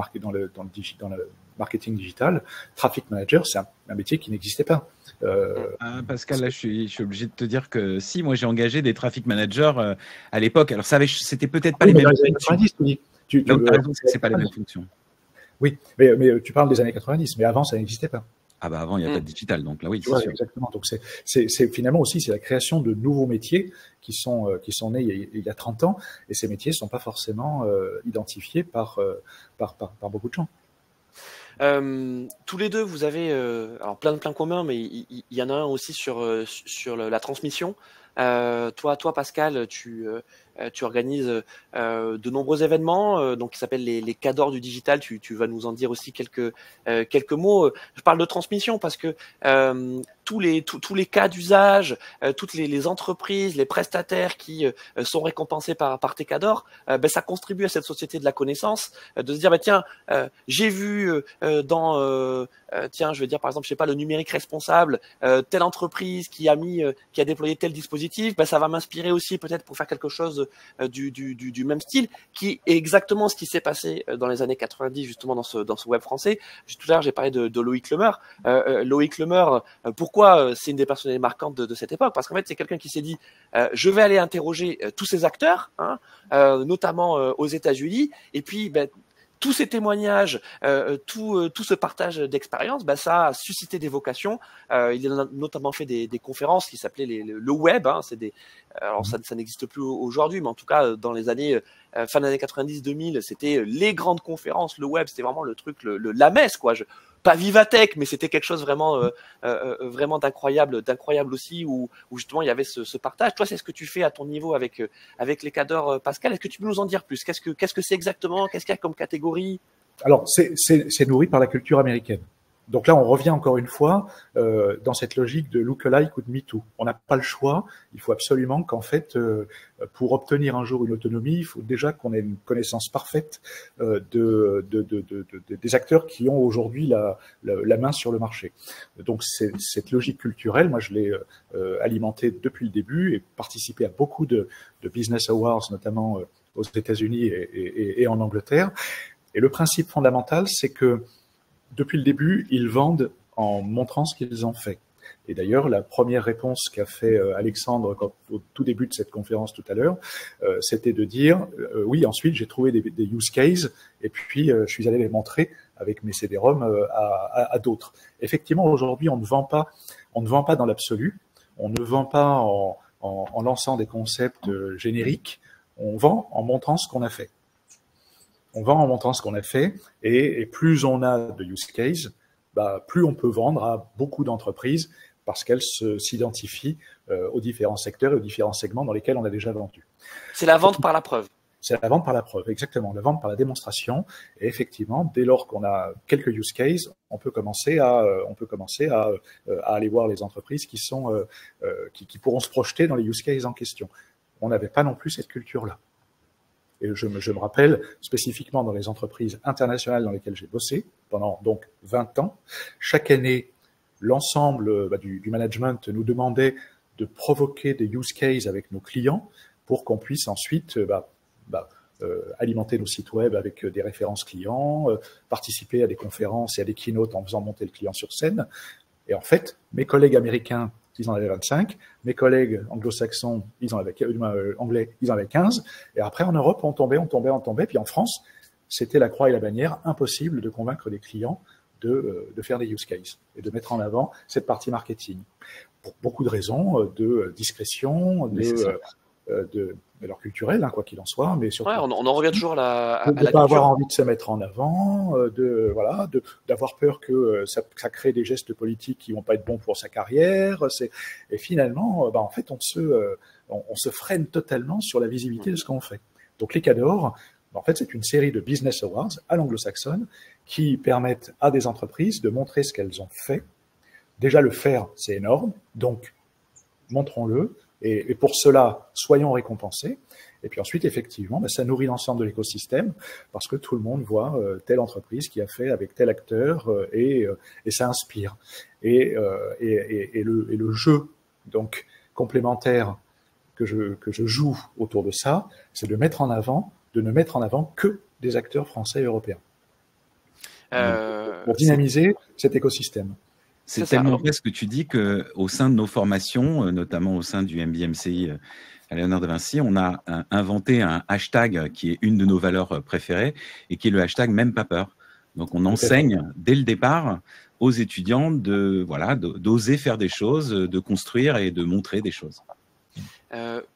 marketing digital, traffic manager, c'est un métier qui n'existait pas. Pascal, là, je suis obligé de te dire que si, moi, j'ai engagé des traffic managers à l'époque. Alors, c'était peut-être pas les mêmes fonctions. C'est pas les mêmes fonctions. Oui, mais tu parles des années 90, mais avant, ça n'existait pas. Ah bah avant, il n'y a pas de digital, donc là, oui, c'est sûr. Exactement. Donc c'est finalement aussi, c'est la création de nouveaux métiers qui sont nés il y a 30 ans, et ces métiers ne sont pas forcément identifiés par beaucoup de gens. Tous les deux, vous avez alors plein de points communs, mais il y en a un aussi sur la transmission. Toi, Pascal, tu organises de nombreux événements, donc qui s'appellent les Cadors du digital. Tu vas nous en dire aussi quelques mots. Je parle de transmission parce que tous les cas d'usage, toutes les entreprises, les prestataires qui sont récompensés par tes Cadors, ça contribue à cette société de la connaissance, de se dire tiens, j'ai vu tiens, je vais dire par exemple, je sais pas, le numérique responsable, telle entreprise qui a déployé tel dispositif, ça va m'inspirer aussi peut-être pour faire quelque chose du même style, qui est exactement ce qui s'est passé dans les années 90 justement dans ce web français. Tout à l'heure, j'ai parlé de Loïc Lemer. Loïc Lemer, pourquoi c'est une des personnalités marquantes de cette époque? Parce qu'en fait, c'est quelqu'un qui s'est dit je vais aller interroger tous ces acteurs, notamment aux États-Unis, et puis tous ces témoignages, tout ce partage d'expérience, ça a suscité des vocations. Il a notamment fait des conférences qui s'appelaient le web. Alors ça n'existe plus aujourd'hui, mais en tout cas dans les années fin des années 90-2000, c'était les grandes conférences. Le web, c'était vraiment le truc, la messe, quoi. Pas Vivatech, mais c'était quelque chose vraiment d'incroyable aussi, où justement il y avait ce partage. Toi, c'est ce que tu fais à ton niveau avec les cadors, Pascal. Est-ce que tu peux nous en dire plus? Qu'est-ce que c'est exactement? Qu'est-ce qu'il y a comme catégorie? Alors, c'est nourri par la culture américaine. Donc là, on revient encore une fois dans cette logique de look-alike ou de MeToo. On n'a pas le choix. Il faut absolument qu'en fait, pour obtenir un jour une autonomie, il faut déjà qu'on ait une connaissance parfaite des acteurs qui ont aujourd'hui la main sur le marché. Donc cette logique culturelle, moi je l'ai alimentée depuis le début et participé à beaucoup de business awards, notamment aux États-Unis et en Angleterre. Et le principe fondamental, c'est que depuis le début, ils vendent en montrant ce qu'ils ont fait. Et d'ailleurs, la première réponse qu'a fait Alexandre au tout début de cette conférence tout à l'heure, c'était de dire oui, ensuite j'ai trouvé des use cases et puis je suis allé les montrer avec mes CD-ROM à d'autres. Effectivement, aujourd'hui, on ne vend pas dans l'absolu, on ne vend pas en lançant des concepts génériques, on vend en montrant ce qu'on a fait. On vend en montrant ce qu'on a fait, et plus on a de use case, plus on peut vendre à beaucoup d'entreprises parce qu'elles s'identifient aux différents secteurs et aux différents segments dans lesquels on a déjà vendu. C'est la vente par la preuve. C'est la vente par la preuve, exactement, la vente par la démonstration. Et effectivement, dès lors qu'on a quelques use cases, on peut commencer à aller voir les entreprises qui pourront se projeter dans les use cases en question. On n'avait pas non plus cette culture-là. Et je me rappelle spécifiquement dans les entreprises internationales dans lesquelles j'ai bossé pendant donc 20 ans, chaque année, l'ensemble du management nous demandait de provoquer des use cases avec nos clients pour qu'on puisse ensuite alimenter nos sites web avec des références clients, participer à des conférences et à des keynotes en faisant monter le client sur scène. Et en fait, mes collègues américains, ils en avaient 25, mes collègues anglo-saxons, anglais, ils en avaient 15, et après en Europe, on tombait, puis en France, c'était la croix et la bannière, impossible de convaincre les clients de faire des use cases et de mettre en avant cette partie marketing. Pour beaucoup de raisons, de discrétion, de leur culturel, quoi qu'il en soit, mais surtout. Ouais, on en revient toujours à la de ne pas avoir envie de se mettre en avant, d'avoir peur que ça crée des gestes politiques qui vont pas être bons pour sa carrière. Et finalement, en fait, on se freine totalement sur la visibilité de ce qu'on fait. Donc les Cadors, en fait, c'est une série de business awards à l'anglo-saxonne qui permettent à des entreprises de montrer ce qu'elles ont fait. Déjà, le faire, c'est énorme, donc montrons-le. Et pour cela, soyons récompensés. Et puis ensuite, effectivement, ça nourrit l'ensemble de l'écosystème parce que tout le monde voit telle entreprise qui a fait avec tel acteur et ça inspire. Et le jeu donc complémentaire que je joue autour de ça, c'est de ne mettre en avant que des acteurs français et européens pour dynamiser cet écosystème. C'est tellement vrai ce que tu dis qu'au sein de nos formations, notamment au sein du MBA-MCI à Léonard de Vinci, on a inventé un hashtag qui est une de nos valeurs préférées et qui est le hashtag même pas peur. Donc on enseigne dès le départ aux étudiants d'oser faire des choses, de construire et de montrer des choses.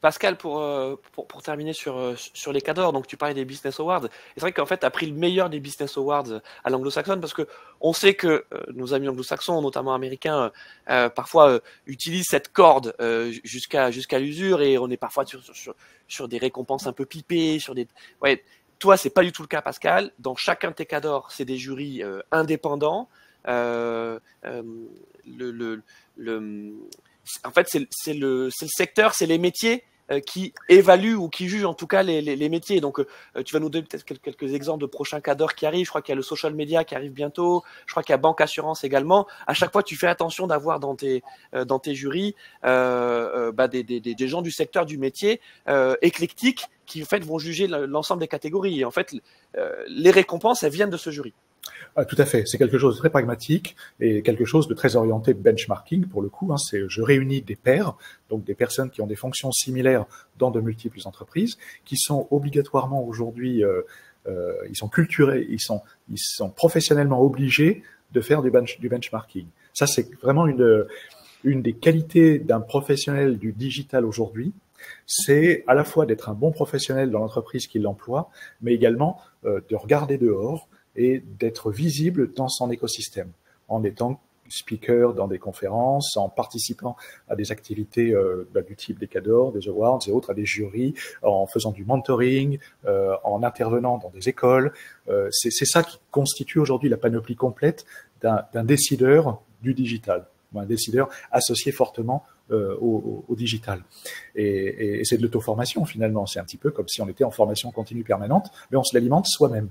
Pascal, pour terminer sur les cadors, donc tu parlais des Business Awards. C'est vrai qu'en fait, tu as pris le meilleur des Business Awards à l'anglo-saxonne parce que on sait que nos amis anglo-saxons, notamment américains, parfois utilisent cette corde jusqu'à l'usure et on est parfois sur des récompenses un peu pipées, sur des. Ouais, toi, c'est pas du tout le cas, Pascal. Dans chacun de tes cadors, c'est des jurys indépendants. Euh, euh, le, le, En fait, c'est le secteur, c'est les métiers qui évaluent ou qui jugent en tout cas les métiers. Donc, tu vas nous donner peut-être quelques exemples de prochains cadres qui arrivent. Je crois qu'il y a le social media qui arrive bientôt. Je crois qu'il y a banque assurance également. À chaque fois, tu fais attention d'avoir dans tes jurys des gens du secteur du métier éclectiques qui en fait vont juger l'ensemble des catégories. Et en fait, les récompenses, elles viennent de ce jury. Ah, tout à fait, c'est quelque chose de très pragmatique et quelque chose de très orienté benchmarking pour le coup. C'est je réunis des pairs, donc des personnes qui ont des fonctions similaires dans de multiples entreprises, qui sont obligatoirement aujourd'hui, ils sont culturés, ils sont professionnellement obligés de faire du benchmarking. Ça, c'est vraiment une des qualités d'un professionnel du digital aujourd'hui. C'est à la fois d'être un bon professionnel dans l'entreprise qui l'emploie, mais également de regarder dehors et d'être visible dans son écosystème, en étant speaker dans des conférences, en participant à des activités du type des cadors, des awards et autres, à des jurys, en faisant du mentoring, en intervenant dans des écoles. C'est ça qui constitue aujourd'hui la panoplie complète d'un décideur du digital, un décideur associé fortement au digital. Et c'est de l'auto-formation finalement, c'est un petit peu comme si on était en formation continue permanente, mais on se l'alimente soi-même.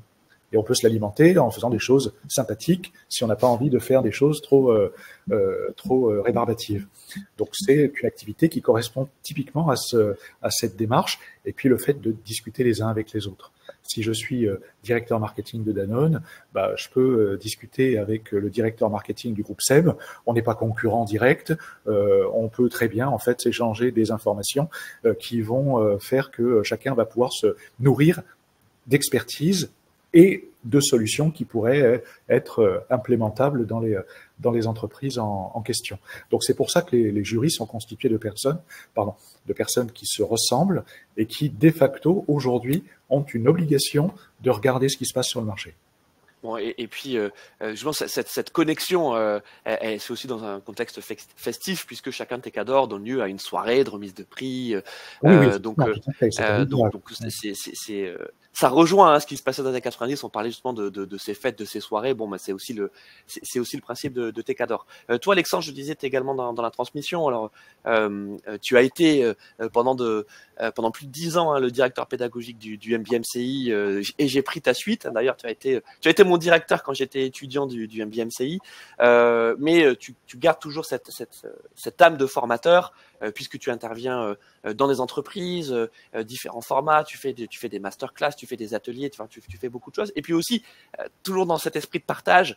Et on peut se l'alimenter en faisant des choses sympathiques si on n'a pas envie de faire des choses trop rébarbatives. Donc c'est une activité qui correspond typiquement à cette démarche et puis le fait de discuter les uns avec les autres. Si je suis directeur marketing de Danone, je peux discuter avec le directeur marketing du groupe SEB. On n'est pas concurrent direct. On peut très bien en fait s'échanger des informations qui vont faire que chacun va pouvoir se nourrir d'expertise et de solutions qui pourraient être implémentables dans les entreprises en question. Donc c'est pour ça que les jurys sont constitués de personnes qui se ressemblent et qui, de facto, aujourd'hui, ont une obligation de regarder ce qui se passe sur le marché. Bon, et puis, je pense que cette connexion, c'est aussi dans un contexte festif, puisque chacun de tes cadors donne lieu à une soirée de remise de prix. Donc, ça rejoint ce qui se passait dans les années 90. On parlait justement de ces fêtes, de ces soirées. Bon, c'est aussi le principe de tes cadors. Toi, Alexandre, je disais, tu es également dans la transmission. Alors, tu as été pendant plus de 10 ans le directeur pédagogique du MBMCI et j'ai pris ta suite. D'ailleurs, tu as été mon directeur quand j'étais étudiant du MBMCI, mais tu gardes toujours cette âme de formateur puisque tu interviens dans des entreprises, différents formats, tu fais des masterclass, tu fais des ateliers, tu fais beaucoup de choses. Et puis aussi, toujours dans cet esprit de partage,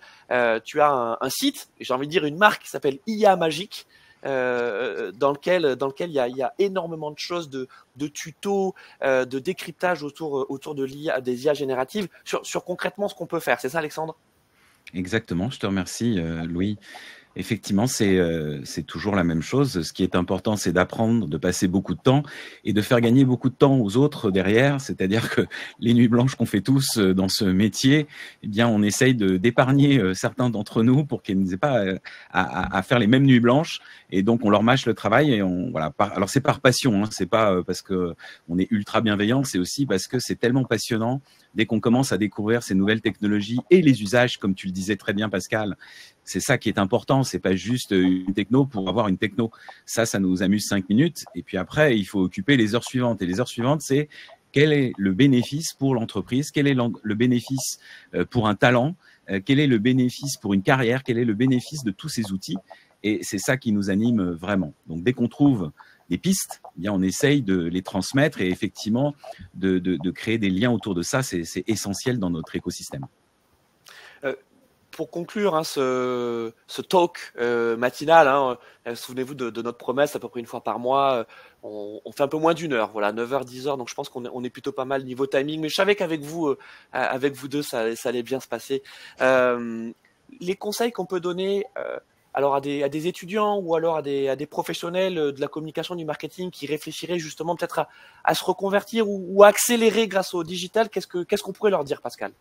tu as un site, j'ai envie de dire une marque qui s'appelle IA Magique, dans lequel il y a énormément de choses, de tutos, de décryptage autour de l'IA, des IA génératives, sur concrètement ce qu'on peut faire. C'est ça, Alexandre? Exactement, je te remercie, Louis. Effectivement, c'est toujours la même chose. Ce qui est important, c'est d'apprendre, de passer beaucoup de temps et de faire gagner beaucoup de temps aux autres derrière. C'est-à-dire que les nuits blanches qu'on fait tous dans ce métier, eh bien, on essaye d'épargner certains d'entre nous pour qu'ils n'aient pas à faire les mêmes nuits blanches. Et donc, on leur mâche le travail et voilà. Alors, c'est par passion, hein, c'est pas parce que on est ultra bienveillant, c'est aussi parce que c'est tellement passionnant dès qu'on commence à découvrir ces nouvelles technologies et les usages, comme tu le disais très bien, Pascal. C'est ça qui est important, c'est pas juste une techno pour avoir une techno. Ça nous amuse 5 minutes. Et puis après, il faut occuper les heures suivantes. Et les heures suivantes, c'est quel est le bénéfice pour l'entreprise, quel est le bénéfice pour un talent, quel est le bénéfice pour une carrière, quel est le bénéfice de tous ces outils. Et c'est ça qui nous anime vraiment. Donc, dès qu'on trouve des pistes, eh bien, on essaye de les transmettre et effectivement de créer des liens autour de ça. C'est essentiel dans notre écosystème. Pour conclure ce talk matinal, souvenez-vous de notre promesse, à peu près une fois par mois, on fait un peu moins d'une heure, voilà, 9h, 10h, donc je pense qu'on est plutôt pas mal niveau timing, mais je savais qu'avec vous deux, ça allait bien se passer. Les conseils qu'on peut donner alors à des étudiants ou alors à des professionnels de la communication, du marketing qui réfléchiraient justement peut-être à se reconvertir ou à accélérer grâce au digital, qu'est-ce qu'on pourrait leur dire, Pascal?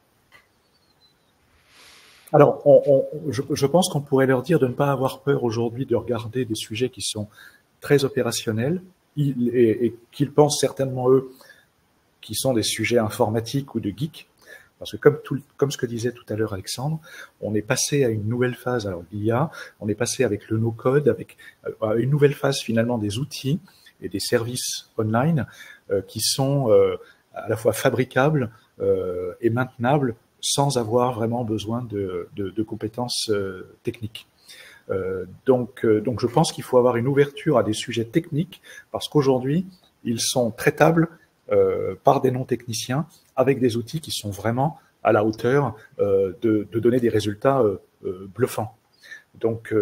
Alors, je pense qu'on pourrait leur dire de ne pas avoir peur aujourd'hui de regarder des sujets qui sont très opérationnels et qu'ils pensent certainement, eux, qui sont des sujets informatiques ou de geeks. Parce que comme ce que disait tout à l'heure Alexandre, on est passé à une nouvelle phase, alors l'IA, on est passé avec le no-code, avec une nouvelle phase finalement des outils et des services online qui sont à la fois fabricables et maintenables sans avoir vraiment besoin de compétences techniques. Donc je pense qu'il faut avoir une ouverture à des sujets techniques parce qu'aujourd'hui, ils sont traitables par des non-techniciens avec des outils qui sont vraiment à la hauteur de donner des résultats bluffants. Donc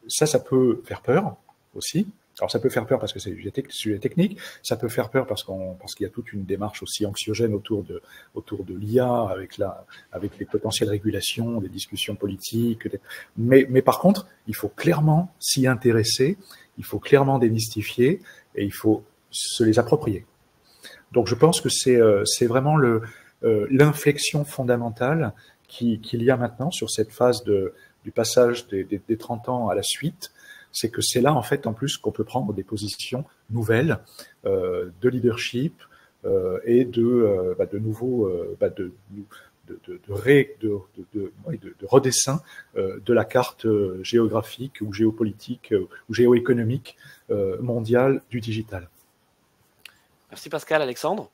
ça peut faire peur aussi. Alors ça peut faire peur parce que c'est des sujets techniques, ça peut faire peur parce qu'il y a toute une démarche aussi anxiogène autour de l'IA avec les potentielles régulations, des discussions politiques. Mais par contre, il faut clairement s'y intéresser, il faut clairement démystifier et il faut se les approprier. Donc je pense que c'est vraiment l'inflexion fondamentale qu'il y a maintenant sur cette phase du passage des 30 ans à la suite. C'est que c'est là, en fait, en plus, qu'on peut prendre des positions nouvelles de leadership et de redessin de la carte géographique ou géopolitique ou géoéconomique mondiale du digital. Merci Pascal. Alexandre?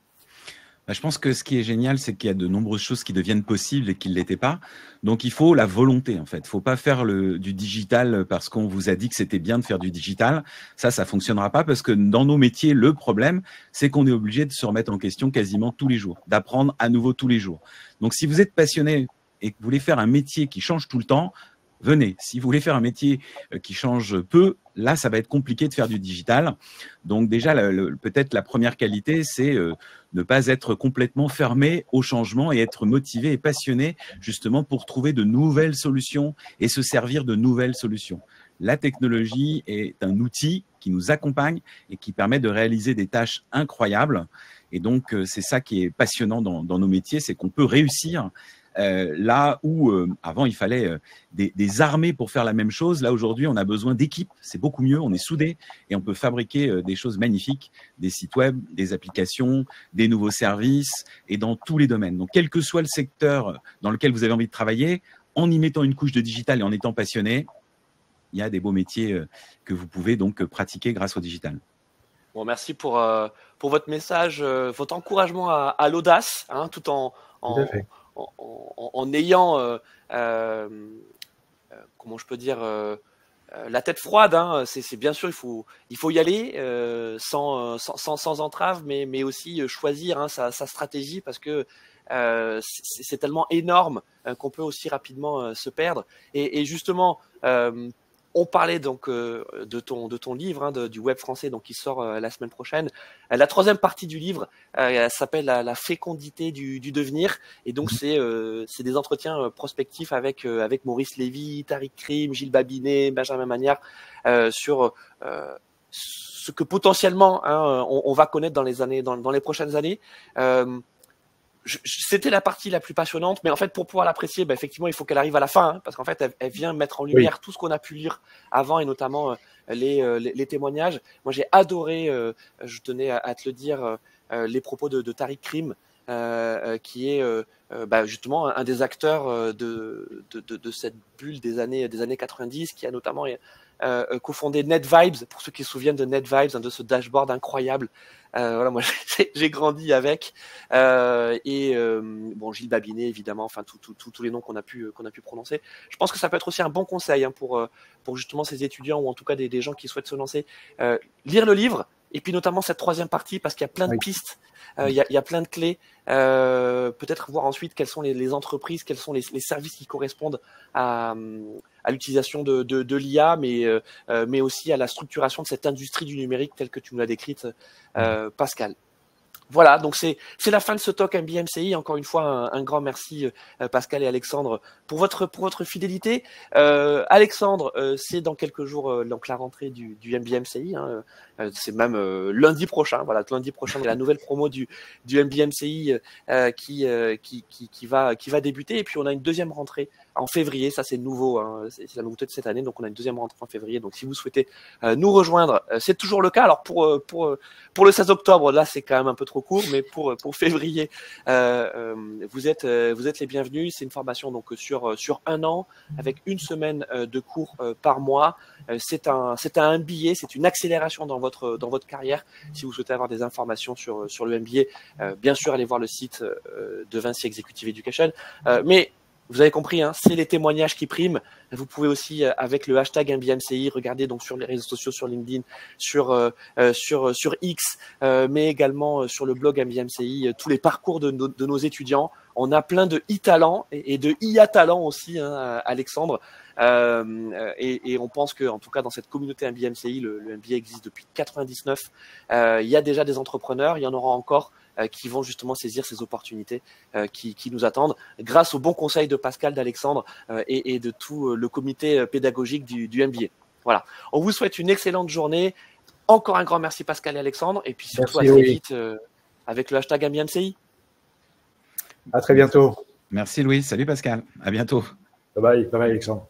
Je pense que ce qui est génial, c'est qu'il y a de nombreuses choses qui deviennent possibles et qui ne l'étaient pas. Donc, il faut la volonté, en fait. Il ne faut pas faire du digital parce qu'on vous a dit que c'était bien de faire du digital. Ça ne fonctionnera pas parce que dans nos métiers, le problème, c'est qu'on est obligé de se remettre en question quasiment tous les jours, d'apprendre à nouveau tous les jours. Donc, si vous êtes passionné et que vous voulez faire un métier qui change tout le temps, venez. Si vous voulez faire un métier qui change peu, là, ça va être compliqué de faire du digital. Donc déjà, peut-être la première qualité, c'est ne pas être complètement fermé au changement et être motivé et passionné justement pour trouver de nouvelles solutions et se servir de nouvelles solutions. La technologie est un outil qui nous accompagne et qui permet de réaliser des tâches incroyables. Et donc, c'est ça qui est passionnant dans nos métiers, c'est qu'on peut réussir là où avant il fallait des armées pour faire la même chose, là aujourd'hui on a besoin d'équipes, c'est beaucoup mieux, on est soudés et on peut fabriquer des choses magnifiques, des sites web, des applications, des nouveaux services et dans tous les domaines. Donc quel que soit le secteur dans lequel vous avez envie de travailler, en y mettant une couche de digital et en étant passionné, il y a des beaux métiers que vous pouvez donc pratiquer grâce au digital. Bon, merci pour votre message, votre encouragement à l'audace, hein, tout en ayant, comment je peux dire, la tête froide. Hein. C'est bien sûr, il faut y aller sans entrave, mais aussi choisir hein, sa stratégie parce que c'est tellement énorme qu'on peut aussi rapidement se perdre. Et justement, on parlait donc de ton livre, hein, du web français, donc qui sort la semaine prochaine. La troisième partie du livre s'appelle la fécondité du devenir, et donc c'est des entretiens prospectifs avec Maurice Lévy, Tariq Krim, Gilles Babinet, Benjamin Magnard sur ce que potentiellement hein, on va connaître dans les prochaines années. C'était la partie la plus passionnante, mais en fait, pour pouvoir l'apprécier, bah, effectivement, il faut qu'elle arrive à la fin, hein, parce qu'en fait, elle vient mettre en lumière tout ce qu'on a pu lire avant, et notamment les témoignages. Moi, j'ai adoré, je tenais à te le dire, les propos de Tariq Krim, qui est justement un des acteurs de cette bulle des années 90, qui a notamment cofondé NetVibes, pour ceux qui se souviennent de NetVibes, hein, de ce dashboard incroyable. Voilà, moi j'ai grandi avec bon, Gilles Babinet évidemment, enfin tous les noms qu'on a pu prononcer. Je pense que ça peut être aussi un bon conseil hein, pour justement ces étudiants ou en tout cas des gens qui souhaitent se lancer. Lire le livre et puis notamment cette troisième partie parce qu'il y a plein de pistes, il y a plein de clés. Peut-être voir ensuite quelles sont les entreprises, quels sont les services qui correspondent à l'utilisation de l'IA, mais aussi à la structuration de cette industrie du numérique telle que tu nous l'as décrite, Pascal. Voilà, donc c'est la fin de ce talk MBA MCI. Encore une fois, un grand merci Pascal et Alexandre pour votre fidélité. Alexandre, c'est dans quelques jours donc la rentrée du MBA MCI. Hein, c'est même lundi prochain. Voilà, lundi prochain, il y a la nouvelle promo du MBA MCI qui va débuter. Et puis on a une deuxième rentrée en février. Ça c'est nouveau, hein, c'est la nouveauté de cette année. Donc on a une deuxième rentrée en février. Donc si vous souhaitez nous rejoindre, c'est toujours le cas. Alors pour le 16 octobre, là c'est quand même un peu trop court, mais pour février, vous êtes les bienvenus. C'est une formation donc sur un an avec une semaine de cours par mois. C'est un MBA, c'est une accélération dans votre carrière. Si vous souhaitez avoir des informations sur le MBA, bien sûr allez voir le site de Vinci Executive Education. Mais vous avez compris, hein, c'est les témoignages qui priment. Vous pouvez aussi, avec le hashtag MBAMCI, regarder donc sur les réseaux sociaux, sur LinkedIn, sur X, mais également sur le blog MBAMCI, tous les parcours de nos étudiants. On a plein de e-talents et de IA talents aussi, hein, Alexandre. Et on pense que, en tout cas, dans cette communauté MBAMCI, le MBA existe depuis 99. Il y a déjà des entrepreneurs, il y en aura encore qui vont justement saisir ces opportunités qui nous attendent grâce au bon conseil de Pascal, d'Alexandre et de tout le comité pédagogique du MBA. Voilà. On vous souhaite une excellente journée. Encore un grand merci Pascal et Alexandre. Et puis surtout merci, à très vite avec le hashtag MBAMCI. À très bientôt. Merci Louis. Salut Pascal. À bientôt. Bye bye. Bye bye Alexandre.